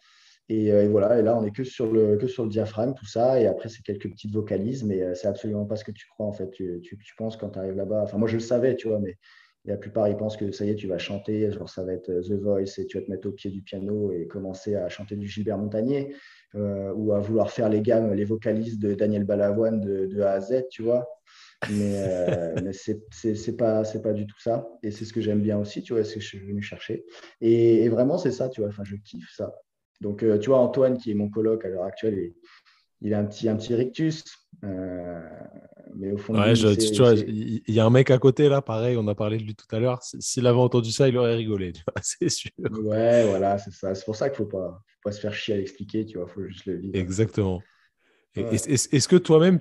Et voilà, et là, on est que sur le diaphragme, tout ça. Et après, c'est quelques petites vocalises, mais c'est absolument pas ce que tu crois, en fait. Tu penses quand tu arrives là-bas. Enfin, moi, je le savais, tu vois, mais la plupart, ils pensent que ça y est, tu vas chanter, genre ça va être The Voice et tu vas te mettre au pied du piano et commencer à chanter du Gilbert Montagnier ou à vouloir faire les gammes, les vocalises de Daniel Balavoine de A à Z, tu vois. Mais c'est pas du tout ça. Et c'est ce que j'aime bien aussi, tu vois, c'est ce que je suis venu chercher. Et vraiment, c'est ça, tu vois, enfin, je kiffe ça. Donc, tu vois, Antoine, qui est mon coloc à l'heure actuelle, il a un petit rictus. Mais au fond de
Ouais,
lui, il sait,
tu
il
vois,
sait.
il y a un mec à côté là, pareil, on a parlé de lui tout à l'heure. S'il avait entendu ça, il aurait rigolé, tu vois, c'est sûr.
Ouais, voilà, c'est ça. C'est pour ça qu'il faut pas se faire chier à l'expliquer, tu vois, il faut juste le vivre.
Exactement. Et
Ouais.
est-ce que toi-même,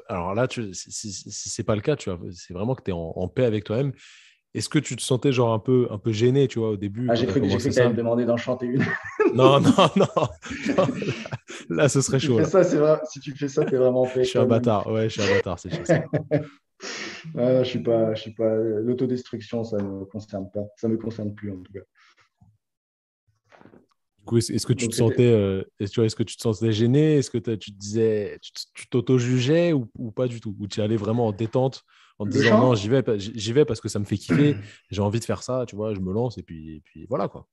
alors là, si c'est pas le cas, tu vois, c'est vraiment que tu es en paix avec toi-même. Est-ce que tu te sentais genre un peu gêné, tu vois, au début
Ah,
quand
j'ai
tu as
cru, j'ai cru
commencé
que tu allais me
ça?
demander d'en chanter une.
Non, non, non, non, là, ce
Si
serait
tu
chaud
fais
là.
ça, c'est vrai. Si tu fais ça, t'es vraiment
Je
fait
suis un
toi-même.
bâtard, ouais, je suis un bâtard, c'est ça.
Ah, je suis pas. L'autodestruction, ça ne me concerne pas. Ça me concerne plus, en tout cas.
Du coup, est-ce que tu te
Donc, c'était.
sentais, est-ce que tu te sentais gêné? Est-ce que tu te disais, tu t'auto-jugeais ou pas du tout? Ou tu y allais vraiment en détente, en te
Le
disant non,
chant?
j'y vais parce que ça me fait kiffer, j'ai envie de faire ça, tu vois, je me lance et puis voilà quoi.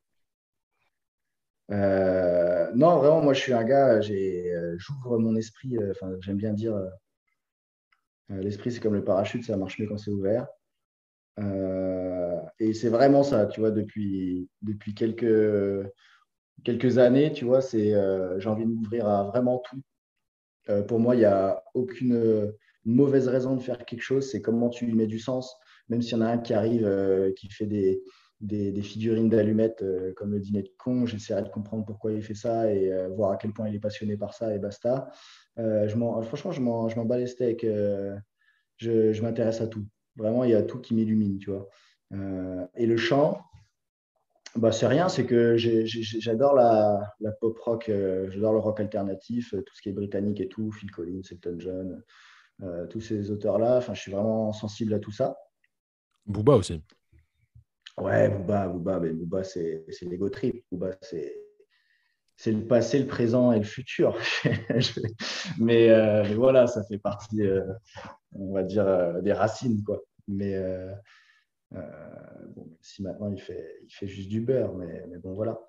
Non, vraiment, moi, je suis un gars, j'ouvre mon esprit. Enfin, j'aime bien dire, l'esprit, c'est comme le parachute, ça marche mieux quand c'est ouvert. Et c'est vraiment ça, tu vois, depuis quelques années, tu vois, j'ai envie de m'ouvrir à vraiment tout. Pour moi, il n'y a aucune mauvaise raison de faire quelque chose, c'est comment tu lui mets du sens. Même s'il y en a un qui arrive, qui fait des figurines d'allumettes comme le dîner de con, j'essaierai de comprendre pourquoi il fait ça et voir à quel point il est passionné par ça et basta. Franchement, je m'en bats les steaks. Je m'intéresse à tout. Vraiment, il y a tout qui m'illumine, tu vois. Et le chant, bah, c'est rien, c'est que j'adore la pop rock, j'adore le rock alternatif, tout ce qui est britannique et tout, Phil Collins, Elton John, tous ces auteurs-là. Enfin, je suis vraiment sensible à tout ça.
Booba aussi.
Ouais, Booba, mais Booba, c'est l'ego trip. Booba, c'est le passé, le présent et le futur. Mais voilà, ça fait partie, on va dire, des racines, quoi. Bon, même si maintenant il fait juste du beurre, mais bon, voilà.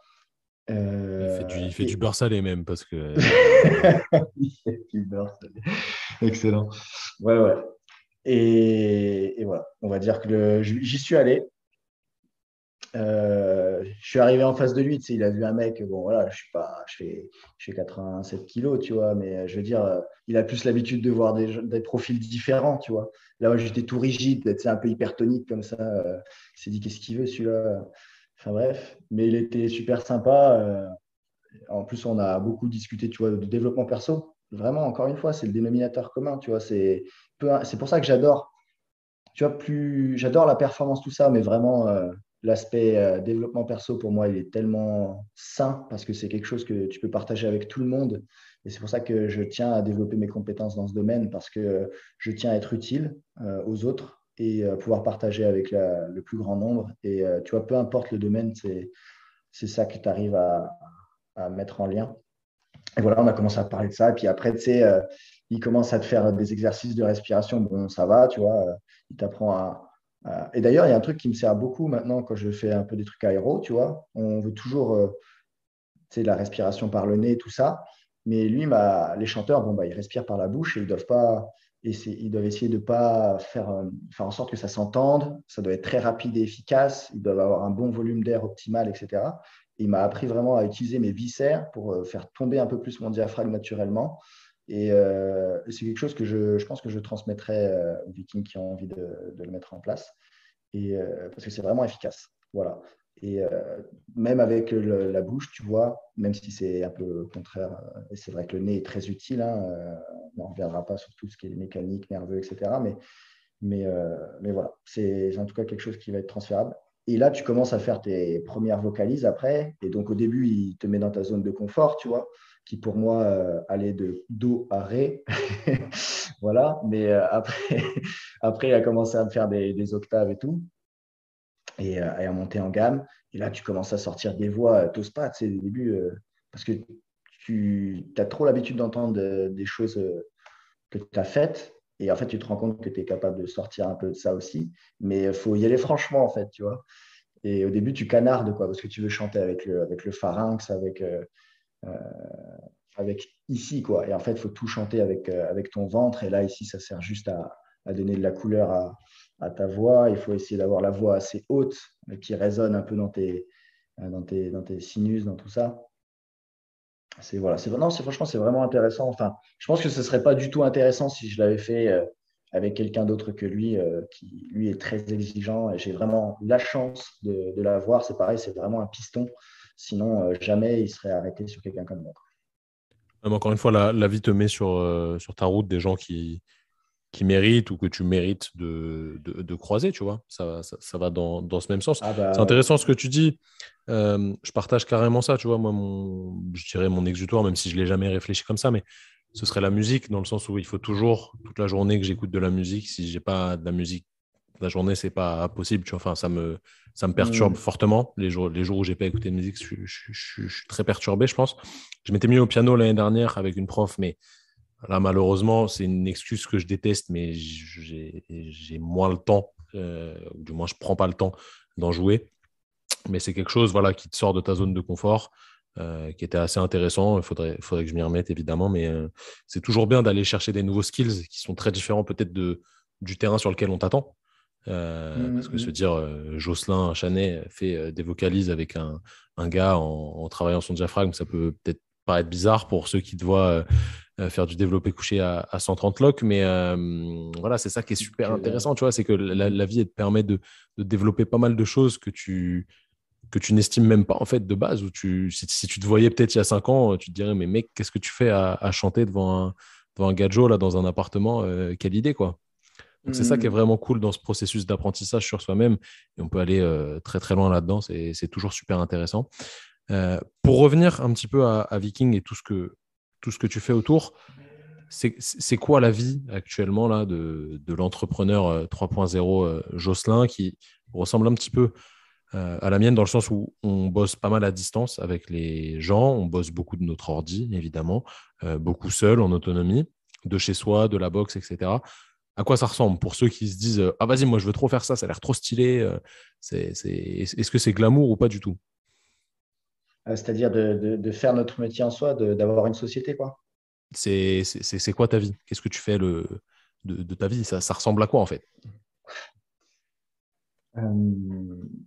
Il fait du
Et
beurre salé même parce que
il fait du beurre, c'est excellent. Ouais, ouais. Et voilà, on va dire que j'y suis allé. Je suis arrivé en face de lui, tu sais, il a vu un mec, bon voilà, je suis pas, je fais 87 kilos, tu vois, mais je veux dire, il a plus l'habitude de voir des profils différents, tu vois. Là, moi, j'étais tout rigide, tu sais, un peu hypertonique comme ça. Il s'est dit, qu'est-ce qu'il veut celui-là? Enfin bref, mais il était super sympa. En plus, on a beaucoup discuté, tu vois, de développement perso. Vraiment, encore une fois, c'est le dénominateur commun, tu vois. C'est pour ça que j'adore, tu vois, j'adore la performance, tout ça, mais vraiment, l'aspect développement perso, pour moi, il est tellement sain parce que c'est quelque chose que tu peux partager avec tout le monde. Et c'est pour ça que je tiens à développer mes compétences dans ce domaine parce que je tiens à être utile aux autres et pouvoir partager avec le plus grand nombre. Et tu vois, peu importe le domaine, c'est ça que tu arrives à mettre en lien. Et voilà, on a commencé à parler de ça. Et puis après, tu sais, il commence à te faire des exercices de respiration. Bon, ça va, tu vois. Il t'apprend Et d'ailleurs, il y a un truc qui me sert beaucoup maintenant quand je fais un peu des trucs aéro, tu vois. On veut toujours, tu sais, la respiration par le nez, tout ça. Mais lui, les chanteurs, bon, bah, ils respirent par la bouche et ils doivent pas. Ils doivent essayer de ne pas faire en sorte que ça s'entende. Ça doit être très rapide et efficace. Ils doivent avoir un bon volume d'air optimal, etc. Il m'a appris vraiment à utiliser mes viscères pour faire tomber un peu plus mon diaphragme naturellement. Et c'est quelque chose que je pense que je transmettrai aux Vikings qui ont envie de le mettre en place. Parce que c'est vraiment efficace. Voilà. Et même avec la bouche, tu vois, même si c'est un peu contraire, et c'est vrai que le nez est très utile, hein, on ne reviendra pas sur tout ce qui est mécanique, nerveux, etc. Mais voilà, c'est en tout cas quelque chose qui va être transférable. Et là, tu commences à faire tes premières vocalises après. Et donc, au début, il te met dans ta zone de confort, tu vois, qui pour moi allait de do à ré. Voilà. Mais après, il a commencé à me faire des octaves et tout et à monter en gamme. Et là, tu commences à sortir des voix, t'oses pas, tu sais, au début, parce que tu as trop l'habitude d'entendre des choses que tu as faites. Et en fait, tu te rends compte que tu es capable de sortir un peu de ça aussi. Mais il faut y aller franchement, en fait, tu vois. Et au début, tu canardes, quoi, parce que tu veux chanter avec le pharynx, euh, avec ici, quoi. Et en fait, il faut tout chanter avec ton ventre. Et là, ici, ça sert juste à donner de la couleur à ta voix. Il faut essayer d'avoir la voix assez haute, qui résonne un peu dans tes sinus, dans tout ça. Voilà, non, franchement, c'est vraiment intéressant. Enfin, je pense que ce ne serait pas du tout intéressant si je l'avais fait avec quelqu'un d'autre que lui, qui lui est très exigeant. Et j'ai vraiment la chance de l'avoir. C'est pareil, c'est vraiment un piston. Sinon, jamais il serait arrêté sur quelqu'un comme moi.
Même encore une fois, la vie te met sur ta route des gens qui méritent ou que tu mérites de croiser, tu vois. Ça va dans ce même sens.
Ah
C'est
bah,
intéressant ce que tu dis. Je partage carrément ça, tu vois. Moi, je dirais mon exutoire, même si je ne l'ai jamais réfléchi comme ça, mais ce serait la musique, dans le sens où il faut toujours, toute la journée, que j'écoute de la musique. Si j'ai pas de la musique la journée, c'est pas possible, tu vois. Enfin, ça me perturbe fortement. Les jours où j'ai pas écouté de musique, je suis très perturbé, je pense. Je m'étais mis au piano l'année dernière avec une prof, mais là, malheureusement, c'est une excuse que je déteste, mais j'ai moins le temps, ou du moins, je prends pas le temps d'en jouer. Mais c'est quelque chose, voilà, qui te sort de ta zone de confort, qui était assez intéressant. Il faudrait que je m'y remette, évidemment, mais c'est toujours bien d'aller chercher des nouveaux skills qui sont très différents peut-être du terrain sur lequel on t'attend. Parce que se dire Jocelyn Chanet fait des vocalises avec un gars en travaillant son diaphragme, ça peut peut-être paraître bizarre pour ceux qui te voient faire du développé couché à 130 locks, mais voilà, c'est ça qui est super intéressant, tu vois, c'est que la vie, elle te permet de développer pas mal de choses que tu n'estimes même pas en fait de base, si tu te voyais peut-être il y a 5 ans, tu te dirais, mais mec, qu'est-ce que tu fais à chanter devant un gadjo là, dans un appartement, quelle idée, quoi. Donc, c'est ça qui est vraiment cool dans ce processus d'apprentissage sur soi-même. Et on peut aller très, très loin là-dedans. C'est toujours super intéressant. Pour revenir un petit peu à Viking et tout ce que tu fais autour, c'est quoi la vie actuellement là, de l'entrepreneur 3.0 Jocelyn, qui ressemble un petit peu à la mienne, dans le sens où on bosse pas mal à distance avec les gens, on bosse beaucoup de notre ordi, évidemment, beaucoup seul, en autonomie, de chez soi, de la boxe, etc. À quoi ça ressemble pour ceux qui se disent ah, vas-y, moi je veux trop faire ça, ça a l'air trop stylé. Est-ce que c'est glamour ou pas du tout?
c'est-à-dire de faire notre métier en soi, d'avoir une société, quoi.
C'est quoi ta vie? Qu'est-ce que tu fais de ta vie? Ça ressemble à quoi en fait?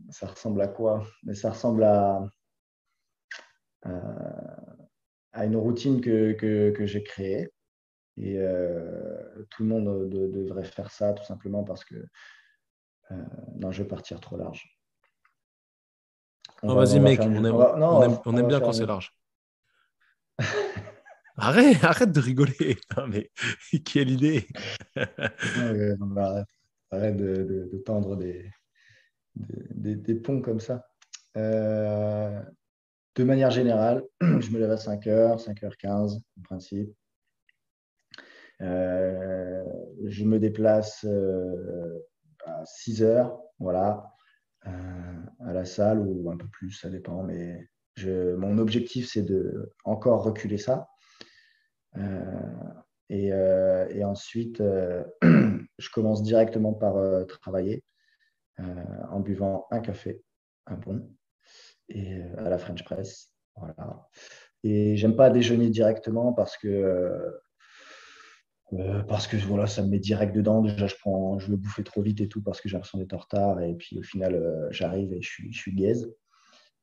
Ça ressemble à quoi? Mais ça ressemble à, à une routine que j'ai créée. Et tout le monde devrait faire ça tout simplement parce que non, je vais partir trop large. On
Non,
va,
vas-y,
on va faire
mec,
une.
on
On
aime,
va, non,
on aime, on
on
aime
va
bien quand
faire
c'est
une.
large. Arrête, arrête de rigoler. Non, mais quelle idée.
Non, mais arrête de tendre des ponts comme ça. Euh, de manière générale, je me lève à 5h, 5h15 en principe. Euh, je me déplace à 6h, voilà, à la salle ou un peu plus, ça dépend. Mais mon objectif, c'est de encore reculer ça. Et ensuite, je commence directement par travailler en buvant un café, un bon, et à la French Press. Voilà. Et j'aime pas déjeuner directement parce que voilà, ça me met direct dedans. Déjà, je veux bouffer trop vite et tout parce que j'ai l'impression d'être en retard. Et puis au final, j'arrive et je suis gaze.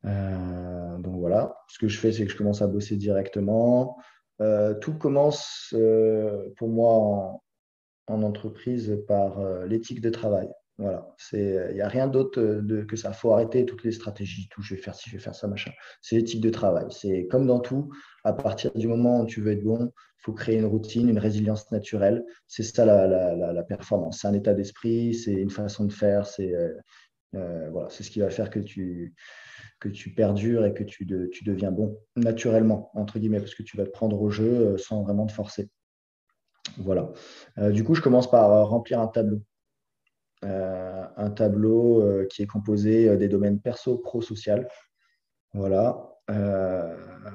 Donc voilà, ce que je fais, c'est que je commence à bosser directement. Tout commence pour moi en entreprise par l'éthique de travail. Voilà, il n'y a rien d'autre que ça. Il faut arrêter toutes les stratégies, tout, je vais faire ci, je vais faire ça, machin. C'est l'éthique de travail. C'est comme dans tout, à partir du moment où tu veux être bon, il faut créer une routine, une résilience naturelle. C'est ça la performance. C'est un état d'esprit, c'est une façon de faire, voilà, c'est ce qui va faire que tu perdures et que tu deviens bon naturellement, entre guillemets, parce que tu vas te prendre au jeu sans vraiment te forcer. Voilà. Du coup, je commence par remplir un tableau qui est composé des domaines perso, pro, social. Voilà.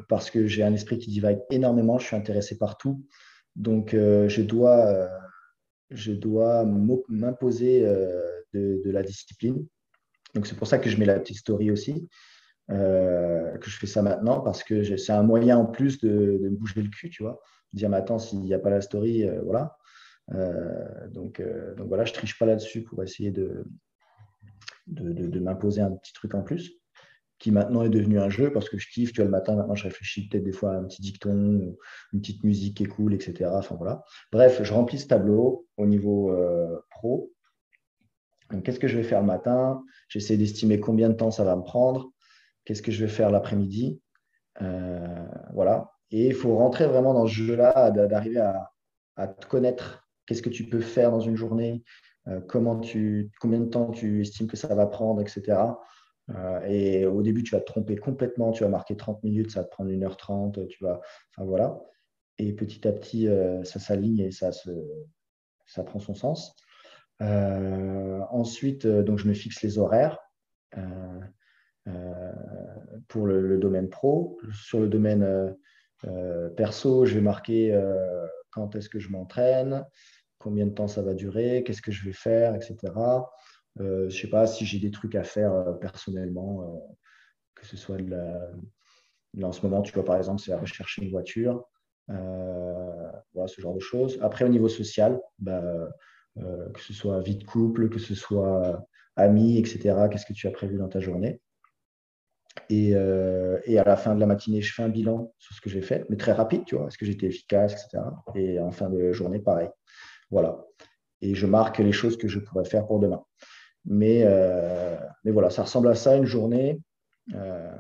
Parce que j'ai un esprit qui divague énormément, je suis intéressé par tout. Donc, je dois m'imposer de la discipline. Donc, c'est pour ça que je mets la petite story aussi, que je fais ça maintenant, parce que c'est un moyen en plus de me bouger le cul, tu vois. Dire, mais attends, s'il n'y a pas la story, voilà. Donc voilà, je triche pas là-dessus pour essayer de m'imposer un petit truc en plus, qui maintenant est devenu un jeu parce que je kiffe. Tu vois, le matin, maintenant, je réfléchis peut-être des fois à un petit dicton, une petite musique qui est cool, etc. Enfin voilà. Bref, je remplis ce tableau au niveau pro. Donc, qu'est-ce que je vais faire le matin? J'essaie d'estimer combien de temps ça va me prendre. Qu'est-ce que je vais faire l'après-midi? Voilà. Et il faut rentrer vraiment dans ce jeu-là, d'arriver à te connaître. Qu'est-ce que tu peux faire dans une journée? Combien de temps tu estimes que ça va prendre, etc. Et au début, tu vas te tromper complètement. Tu vas marquer 30 minutes, ça va te prendre 1h30. Enfin, voilà. Et petit à petit, ça s'aligne et ça prend son sens. Ensuite, donc, je me fixe les horaires. Euh, euh, pour le domaine pro. Sur le domaine perso, je vais marquer quand est-ce que je m'entraîne, combien de temps ça va durer, qu'est-ce que je vais faire, etc. Je ne sais pas si j'ai des trucs à faire personnellement, que ce soit là, en ce moment, tu vois, par exemple, c'est à rechercher une voiture. Voilà, ce genre de choses. Après, au niveau social, bah, que ce soit vie de couple, que ce soit amis, etc. Qu'est-ce que tu as prévu dans ta journée? Et à la fin de la matinée, je fais un bilan sur ce que j'ai fait, mais très rapide, tu vois, est-ce que j'étais efficace, etc. Et en fin de journée, pareil. Voilà. Et je marque les choses que je pourrais faire pour demain. Mais voilà, ça ressemble à ça une journée. Euh,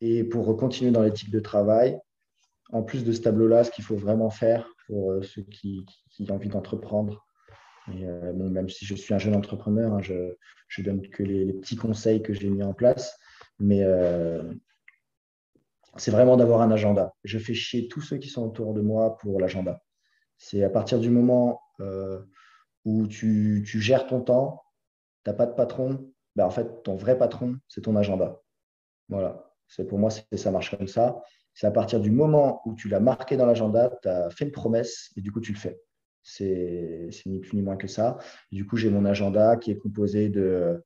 et pour continuer dans l'éthique de travail, en plus de ce tableau-là, ce qu'il faut vraiment faire pour ceux qui ont envie d'entreprendre, et bon, même si je suis un jeune entrepreneur, hein, je donne que les petits conseils que j'ai mis en place, mais c'est vraiment d'avoir un agenda. Je fais chier tous ceux qui sont autour de moi pour l'agenda. C'est à partir du moment où tu gères ton temps, tu n'as pas de patron, ben en fait, ton vrai patron, c'est ton agenda. Voilà. Pour moi, ça marche comme ça. C'est à partir du moment où tu l'as marqué dans l'agenda, tu as fait une promesse et du coup, tu le fais. C'est ni plus ni moins que ça. Et du coup, j'ai mon agenda qui est composé de,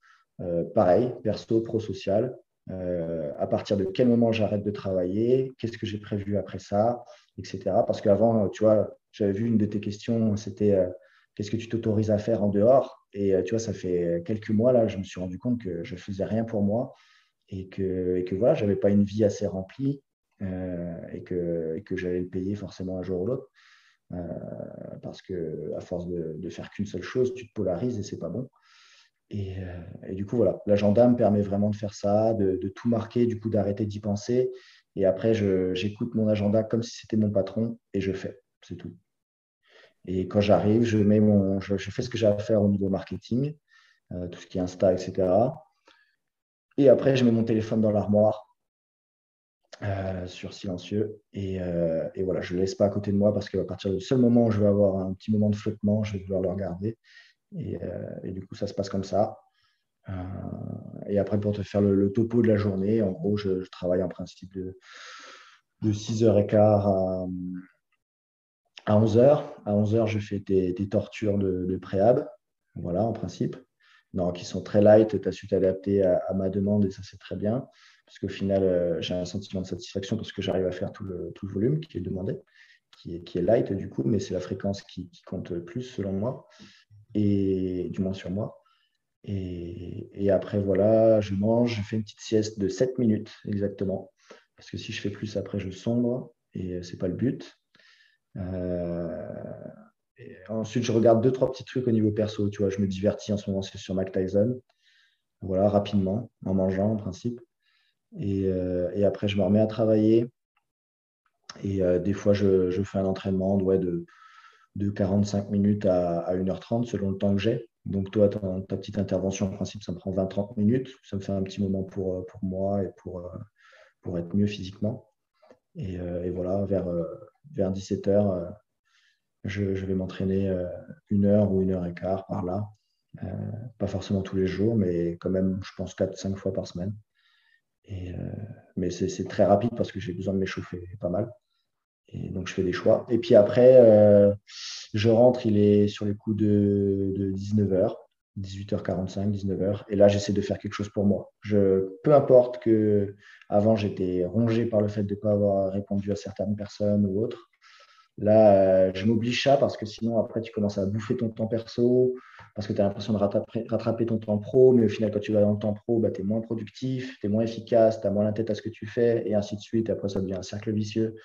pareil, perso, pro, social. À partir de quel moment j'arrête de travailler, qu'est-ce que j'ai prévu après ça, etc. Parce qu'avant, tu vois, j'avais vu une de tes questions, c'était qu'est-ce que tu t'autorises à faire en dehors? Et tu vois, ça fait quelques mois, là, je me suis rendu compte que je ne faisais rien pour moi et que voilà, je n'avais pas une vie assez remplie et que j'allais le payer forcément un jour ou l'autre. Euh, Parce que à force de faire qu'une seule chose, tu te polarises et c'est pas bon. Et du coup, voilà, l'agenda me permet vraiment de faire ça, de tout marquer, du coup, d'arrêter d'y penser. Et après, j'écoute mon agenda comme si c'était mon patron et je fais. C'est tout. Et quand j'arrive, je fais ce que j'ai à faire au niveau marketing, tout ce qui est Insta, etc. Et après, je mets mon téléphone dans l'armoire sur silencieux. Et voilà, je ne le laisse pas à côté de moi parce qu'à partir du seul moment où je vais avoir un petit moment de flottement, je vais vouloir le regarder. Et du coup, ça se passe comme ça. Euh, et après, pour te faire le topo de la journée, en gros, je travaille en principe de 6h15 à 11h. À 11h, je fais des tortures de préhab. Voilà, en principe. Non, qui sont très light. Tu as su t'adapter à ma demande et ça, c'est très bien. Parce qu'au final, j'ai un sentiment de satisfaction parce que j'arrive à faire tout le volume qui est demandé, qui est light du coup, mais c'est la fréquence qui compte plus selon moi, et du moins sur moi. Et après, voilà, je mange, je fais une petite sieste de 7 minutes exactement. Parce que si je fais plus, après, je sombre et c'est pas le but. Euh, et ensuite, je regarde deux, trois petits trucs au niveau perso. Tu vois, je me divertis en ce moment, c'est sur Mike Tyson. Voilà, rapidement, en mangeant en principe. Et après, je me remets à travailler. Et des fois, je fais un entraînement de 45 minutes à 1h30 selon le temps que j'ai. Donc, toi, ta petite intervention, en principe, ça me prend 20-30 minutes. Ça me fait un petit moment pour moi et pour être mieux physiquement. Et voilà, vers 17h, je vais m'entraîner 1 heure ou 1 heure et quart par là. Euh, Pas forcément tous les jours, mais quand même, je pense 4-5 fois par semaine. Et, euh, mais c'est très rapide parce que j'ai besoin de m'échauffer pas mal. Et donc, je fais des choix. Et puis après, je rentre, il est sur les coups de 19h, 18h45, 19h. Et là, j'essaie de faire quelque chose pour moi. Peu importe que avant, j'étais rongé par le fait de ne pas avoir répondu à certaines personnes ou autres. Là, je m'oblige ça parce que sinon, après, tu commences à bouffer ton temps perso, parce que tu as l'impression de rattraper ton temps pro, mais au final, quand tu vas dans le temps pro, bah, tu es moins productif, tu es moins efficace, tu as moins la tête à ce que tu fais, et ainsi de suite. Et après, ça devient un cercle vicieux.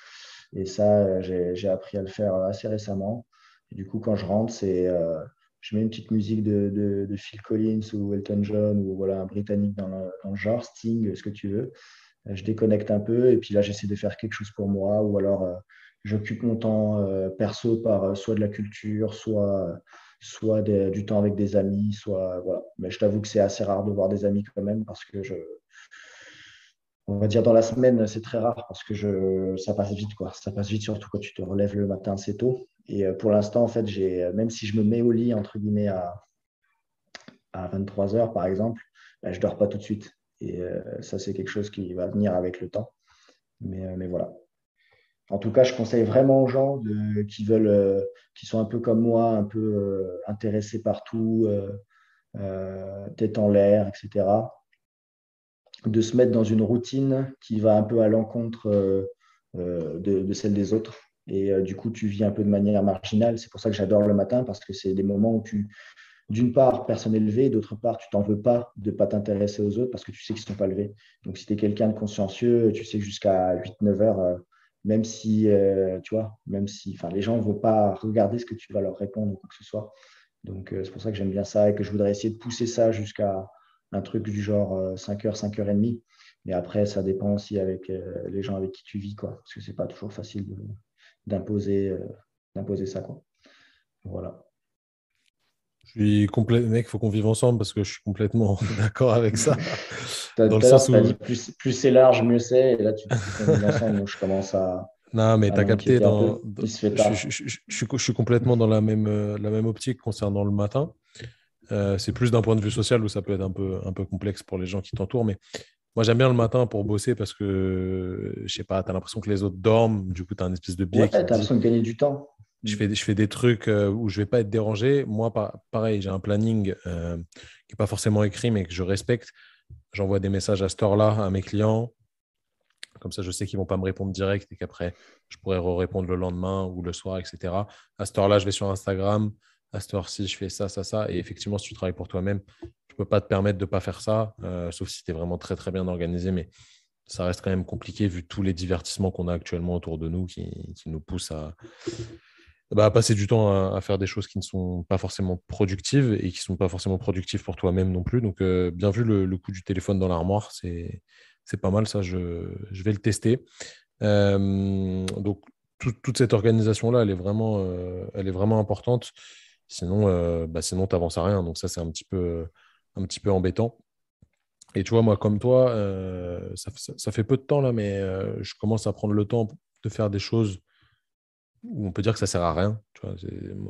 Et ça, j'ai appris à le faire assez récemment. Et du coup, quand je rentre, je mets une petite musique de Phil Collins ou Elton John ou voilà, un Britannique dans le genre, Sting, ce que tu veux. Je déconnecte un peu et puis là, j'essaie de faire quelque chose pour moi ou alors j'occupe mon temps perso par soit de la culture, soit du temps avec des amis, soit voilà. Mais je t'avoue que c'est assez rare de voir des amis quand même parce que on va dire dans la semaine, c'est très rare parce que ça passe vite, quoi. Ça passe vite, surtout quand tu te relèves le matin assez tôt. Et pour l'instant, en fait, même si je me mets au lit, entre guillemets, à 23 heures, par exemple, je ne dors pas tout de suite. Et ça, c'est quelque chose qui va venir avec le temps. Mais voilà. En tout cas, je conseille vraiment aux gens qui sont un peu comme moi, un peu intéressés par tout, tête en l'air, etc., de se mettre dans une routine qui va un peu à l'encontre de celle des autres. Et du coup, tu vis un peu de manière marginale. C'est pour ça que j'adore le matin, parce que c'est des moments où d'une part, personne n'est levé, d'autre part, tu t'en veux pas de ne pas t'intéresser aux autres parce que tu sais qu'ils ne sont pas levés. Donc, si tu es quelqu'un de consciencieux, tu sais que jusqu'à 8-9 heures, même si, tu vois, même si, enfin, les gens ne vont pas regarder ce que tu vas leur répondre ou quoi que ce soit. Donc, c'est pour ça que j'aime bien ça et que je voudrais essayer de pousser ça jusqu'à un truc du genre 5 heures, 5 heures et demie. Mais après, ça dépend aussi avec les gens avec qui tu vis, quoi. Parce que c'est pas toujours facile d'imposer d'imposer ça, quoi. Voilà.
Mec, faut qu'on vive ensemble parce que je suis complètement d'accord avec ça.
Tout
Dans le
à l'heure,
sens
tu as dit
où,
plus c'est large, mieux c'est. Et là, tu dis qu'on vit ensemble. Donc, je commence
non, mais
à
t'as capté,
m'inquiéter un peu. Il se fait tard.
je suis complètement dans la même optique concernant le matin. C'est plus d'un point de vue social où ça peut être un peu complexe pour les gens qui t'entourent. Mais moi, j'aime bien le matin pour bosser parce que, je sais pas, tu as l'impression que les autres dorment. Du coup, tu as un espèce de
Ouais,
biais
tu as
qui te dit,
l'impression de gagner du temps.
je fais des trucs où je vais pas être dérangé. Moi, pareil, j'ai un planning qui est pas forcément écrit, mais que je respecte. J'envoie des messages à cette heure-là à mes clients. Comme ça, je sais qu'ils vont pas me répondre direct et qu'après, je pourrais répondre le lendemain ou le soir, etc. À cette heure-là, je vais sur Instagram. À cette heure-ci, je fais ça, ça, ça. Et effectivement, si tu travailles pour toi-même, tu peux pas te permettre de pas faire ça, sauf si tu es vraiment très, très bien organisé. Mais ça reste quand même compliqué vu tous les divertissements qu'on a actuellement autour de nous qui nous poussent à passer du temps à faire des choses qui ne sont pas forcément productives et qui ne sont pas forcément productives pour toi-même non plus. Donc, bien vu le coup du téléphone dans l'armoire, c'est pas mal ça, je vais le tester. Donc, toute cette organisation-là, elle est vraiment importante. Sinon, sinon tu n'avances à rien. Donc, ça, c'est un petit peu embêtant. Et tu vois, moi, comme toi, ça fait peu de temps là, mais je commence à prendre le temps de faire des choses où on peut dire que ça sert à rien. Tu vois,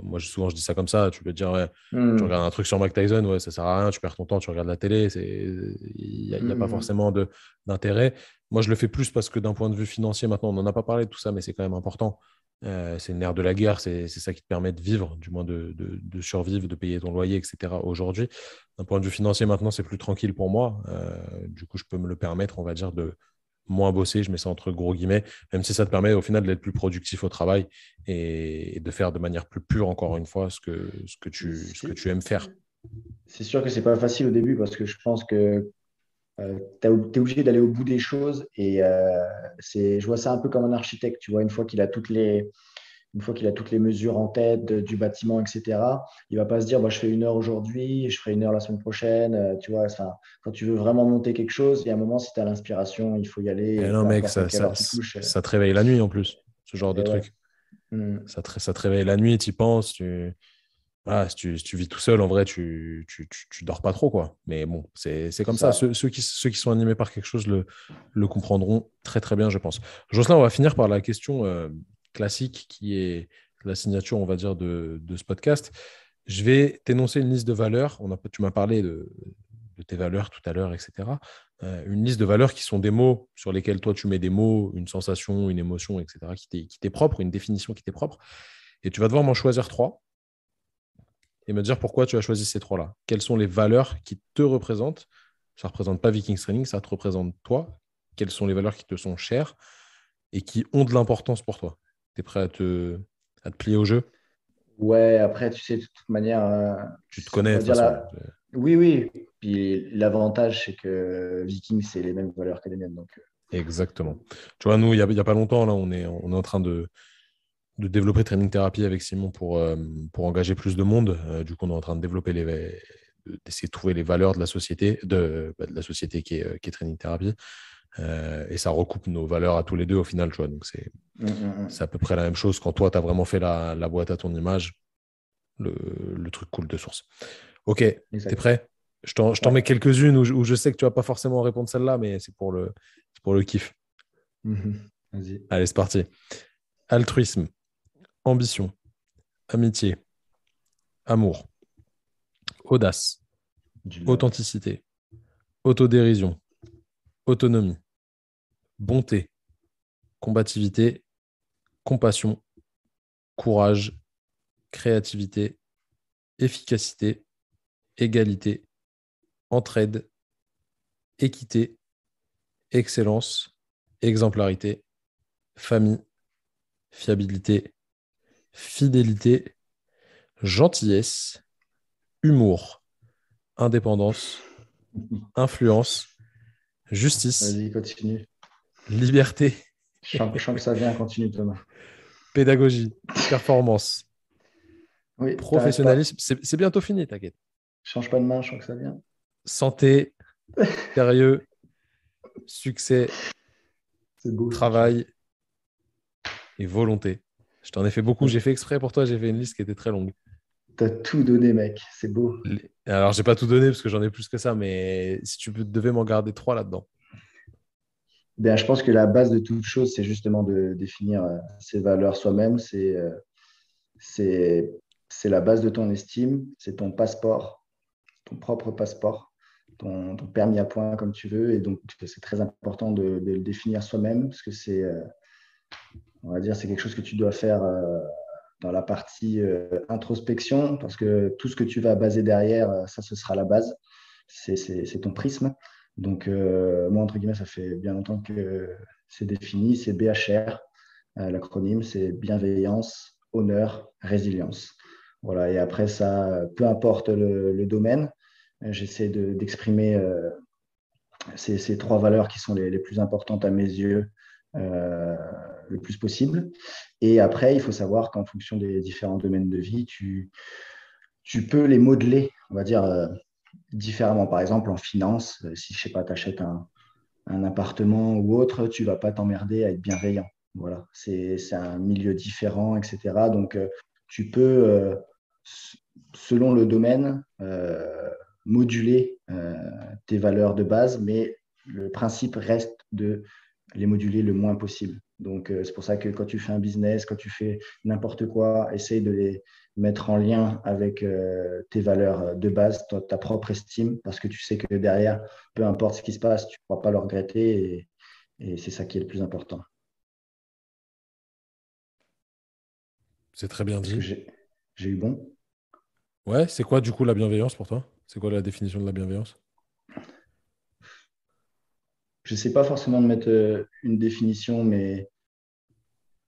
moi, souvent, je dis ça comme ça. Tu peux dire, ouais, tu
Hmm.
regardes un truc sur Mike Tyson, ouais, ça sert à rien, tu perds ton temps, tu regardes la télé, il y a pas
Hmm.
forcément d'intérêt. Moi, je le fais plus parce que d'un point de vue financier, maintenant, on n'en a pas parlé de tout ça, mais c'est quand même important. C'est le nerf de la guerre, c'est ça qui te permet de vivre, du moins de survivre, de payer ton loyer, etc. Aujourd'hui, d'un point de vue financier, maintenant, c'est plus tranquille pour moi. Du coup, je peux me le permettre, on va dire, de moins bosser, je mets ça entre gros guillemets, même si ça te permet au final d'être plus productif au travail et de faire de manière plus pure, encore une fois, ce que
C'est
tu aimes faire.
C'est sûr que c'est pas facile au début parce que je pense que tu es obligé d'aller au bout des choses et je vois ça un peu comme un architecte, tu vois, une fois qu'il a toutes les mesures en tête du bâtiment, etc., il va pas se dire, bah, je fais 1 heure aujourd'hui, je ferai 1 heure la semaine prochaine, tu vois, enfin, quand tu veux vraiment monter quelque chose, il y a un moment, si tu as l'inspiration, il faut y aller
Et
et
non,
peu
mec,
importe à quelle heure tu couches.
ça te réveille la nuit en plus, ce genre de
Et ouais.
truc.
Mm.
Ça te réveille la nuit, tu y penses, voilà, si tu vis tout seul, en vrai, tu dors pas trop, quoi. Mais bon, c'est
C'est
comme ça.
ça.
Ceux qui sont animés par quelque chose le comprendront très, très bien, je pense. Jocelyn, on va finir par la question classique qui est la signature, on va dire, de ce podcast. Je vais t'énoncer une liste de valeurs. Tu m'as parlé de tes valeurs tout à l'heure, etc. Une liste de valeurs qui sont des mots sur lesquels toi, tu mets des mots, une sensation, une émotion, etc., qui t'est propre, une définition qui t'est propre. Et tu vas devoir m'en choisir trois et me dire pourquoi tu as choisi ces trois-là. Quelles sont les valeurs qui te représentent? Ça ne représente pas Vikings Training, ça te représente toi. Quelles sont les valeurs qui te sont chères et qui ont de l'importance pour toi? Tu es prêt à te plier au jeu?
Ouais, après, tu sais, de toute manière,
Tu te
on
connais de
va
toute
dire
façon.
là. Oui, oui. Puis l'avantage, c'est que Viking, c'est les mêmes valeurs que les miennes. Donc,
Exactement. Tu vois, nous, il y a pas longtemps, là, on est en train de développer Training Therapy avec Simon pour engager plus de monde. Du coup, on est en train de développer d'essayer de trouver les valeurs de la société, de la société qui est Training Therapy. Et ça recoupe nos valeurs à tous les deux au final, tu vois. Donc, c'est à peu près la même chose. Quand toi, tu as vraiment fait la boîte à ton image, le, le truc coule de source. Ok, t'es
exact.
prêt? Je t'en
Ouais.
mets quelques-unes où je sais que tu vas pas forcément répondre celle-là, mais c'est pour le kiff.
Mhm. Vas-y.
Allez, c'est parti. Altruisme, ambition, amitié, amour, audace,
Du love.
authenticité, autodérision, autonomie, bonté, combativité, compassion, courage, créativité, efficacité, égalité, entraide, équité, excellence, exemplarité, famille, fiabilité, fidélité, gentillesse, humour, indépendance, influence, justice,
Vas-y, continue.
liberté,
Je sens que ça vient, continue, Thomas.
pédagogie, performance,
Oui, t'arrêtes pas.
professionnalisme. C'est bientôt fini, t'inquiète.
Change pas de main, je sens que ça vient.
Santé, sérieux, succès,
C'est beau ce que tu dis.
travail et volonté. Je t'en ai fait beaucoup. J'ai fait exprès pour toi. J'ai fait une liste qui était très longue.
T'as tout donné, mec. C'est beau.
Alors, j'ai pas tout donné parce que j'en ai plus que ça, mais si tu devais m'en garder trois là-dedans.
Ben, je pense que la base de toute chose, c'est justement de définir ses valeurs soi-même. C'est, c'est la base de ton estime. C'est ton passeport, ton propre passeport, ton permis à points comme tu veux. Et donc, c'est très important de le définir soi-même parce que on va dire, c'est quelque chose que tu dois faire dans la partie introspection parce que tout ce que tu vas baser derrière, ça, ce sera la base. C'est ton prisme. Donc, moi, entre guillemets, ça fait bien longtemps que c'est défini. C'est BHR. L'acronyme, c'est bienveillance, honneur, résilience. Voilà. Et après, ça, peu importe le domaine, j'essaie d'exprimer ces trois valeurs qui sont les plus importantes à mes yeux euh, le plus possible. Et après, il faut savoir qu'en fonction des différents domaines de vie, tu peux les modeler, on va dire, différemment. Par exemple, en finance, si, je sais pas, tu achètes un appartement ou autre, tu vas pas t'emmerder à être bienveillant. Voilà, c'est un milieu différent, etc. Donc, tu peux, selon le domaine, moduler tes valeurs de base, mais le principe reste de les moduler le moins possible. Donc, c'est pour ça que quand tu fais un business, quand tu fais n'importe quoi, essaye de les mettre en lien avec tes valeurs de base, ta propre estime, parce que tu sais que derrière, peu importe ce qui se passe, tu ne pourras pas le regretter et c'est ça qui est le plus important.
C'est très bien
Est-ce que
dit.
j'ai eu bon?
Ouais, c'est quoi du coup la bienveillance pour toi? C'est quoi la définition de la bienveillance?
Je ne sais pas forcément de mettre une définition, mais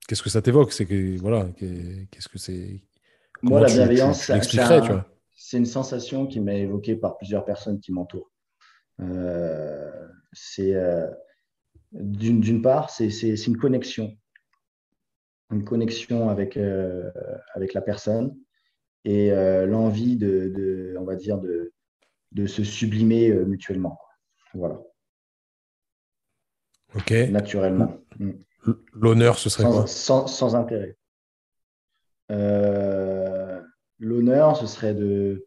Qu'est-ce que ça t'évoque? C'est que voilà, qu'est-ce que c'est?
moi,
Comment
la bienveillance,
tu l'expliquerais, tu vois?
c'est une sensation qui m'est évoquée par plusieurs personnes qui m'entourent. Euh, c'est d'une part, c'est une connexion avec la personne et l'envie on va dire, de se sublimer mutuellement. Voilà,
Ok.
naturellement.
L'honneur, ce serait quoi?
Sans intérêt. Euh, L'honneur, ce serait de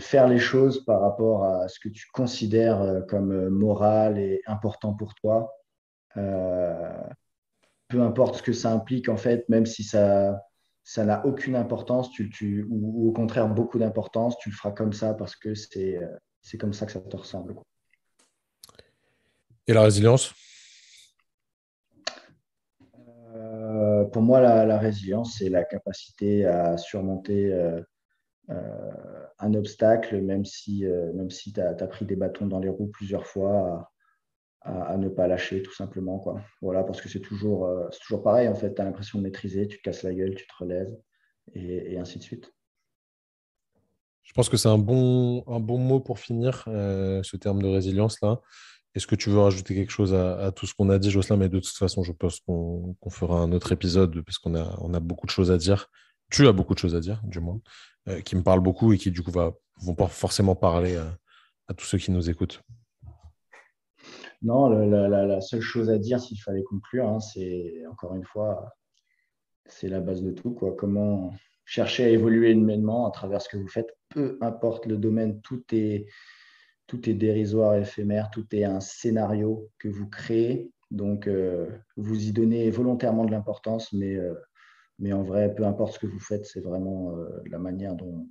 faire les choses par rapport à ce que tu considères comme moral et important pour toi. Euh, Peu importe ce que ça implique, en fait, même si ça n'a aucune importance, ou au contraire beaucoup d'importance, tu le feras comme ça parce que c'est comme ça que ça te ressemble, quoi.
Et la résilience?
Pour moi, la résilience, c'est la capacité à surmonter un obstacle, même si tu as pris des bâtons dans les roues plusieurs fois, à ne pas lâcher, tout simplement, quoi. Voilà, parce que c'est toujours pareil, en fait. Tu as l'impression de maîtriser, tu te casses la gueule, tu te relèves, et ainsi de suite.
Je pense que c'est un bon mot pour finir, ce terme de résilience là. Est-ce que tu veux rajouter quelque chose à tout ce qu'on a dit, Jocelyn? Mais de toute façon, je pense qu'on fera un autre épisode parce on a beaucoup de choses à dire. Tu as beaucoup de choses à dire, du moins, qui me parlent beaucoup et qui, du coup, vont pas forcément parler à tous ceux qui nous écoutent.
Non, la seule chose à dire, s'il fallait conclure, hein, c'est, encore une fois, c'est la base de tout, quoi. Comment chercher à évoluer humainement à travers ce que vous faites, peu importe le domaine, tout est dérisoire, éphémère, tout est un scénario que vous créez. Donc, vous y donnez volontairement de l'importance, mais en vrai, peu importe ce que vous faites, c'est vraiment la manière dont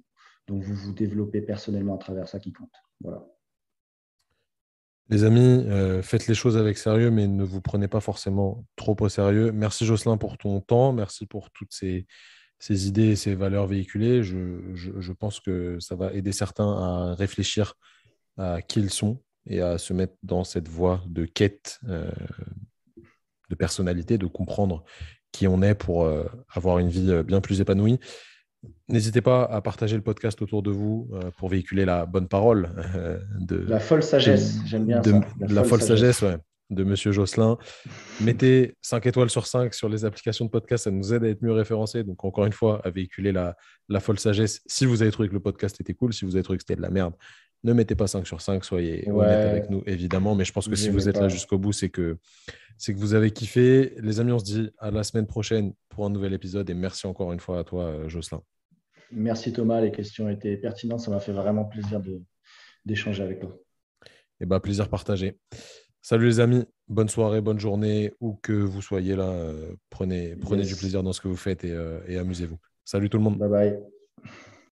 vous vous développez personnellement à travers ça qui compte. Voilà.
Les amis, faites les choses avec sérieux, mais ne vous prenez pas forcément trop au sérieux. Merci Jocelyn pour ton temps, merci pour toutes ces idées et ces valeurs véhiculées. Je pense que ça va aider certains à réfléchir à qui ils sont et à se mettre dans cette voie de quête de personnalité, de comprendre qui on est pour avoir une vie bien plus épanouie. N'hésitez pas à partager le podcast autour de vous pour véhiculer la bonne parole
La folle
de,
sagesse, j'aime bien
de
ça, la
la
folle
folle sagesse,
sagesse.
ouais, de Monsieur Jocelyn. Mettez 5 étoiles sur 5 sur les applications de podcast, ça nous aide à être mieux référencés. Donc, encore une fois, à véhiculer la folle sagesse. Si vous avez trouvé que le podcast était cool, si vous avez trouvé que c'était de la merde, ne mettez pas 5 sur 5, soyez honnête avec
Ouais,
nous, évidemment. Mais je pense que
vous
si
aimez
vous êtes là
pas.
jusqu'au bout, c'est que vous avez kiffé. Les amis, on se dit à la semaine prochaine pour un nouvel épisode. Et merci encore une fois à toi, Jocelyn.
Merci Thomas, les questions étaient pertinentes, ça m'a fait vraiment plaisir d'échanger avec toi.
Et bah, plaisir partagé. Salut les amis, bonne soirée, bonne journée, où que vous soyez là, prenez du
Yes,
plaisir dans ce que vous faites et amusez-vous. Salut tout le monde.
bye bye.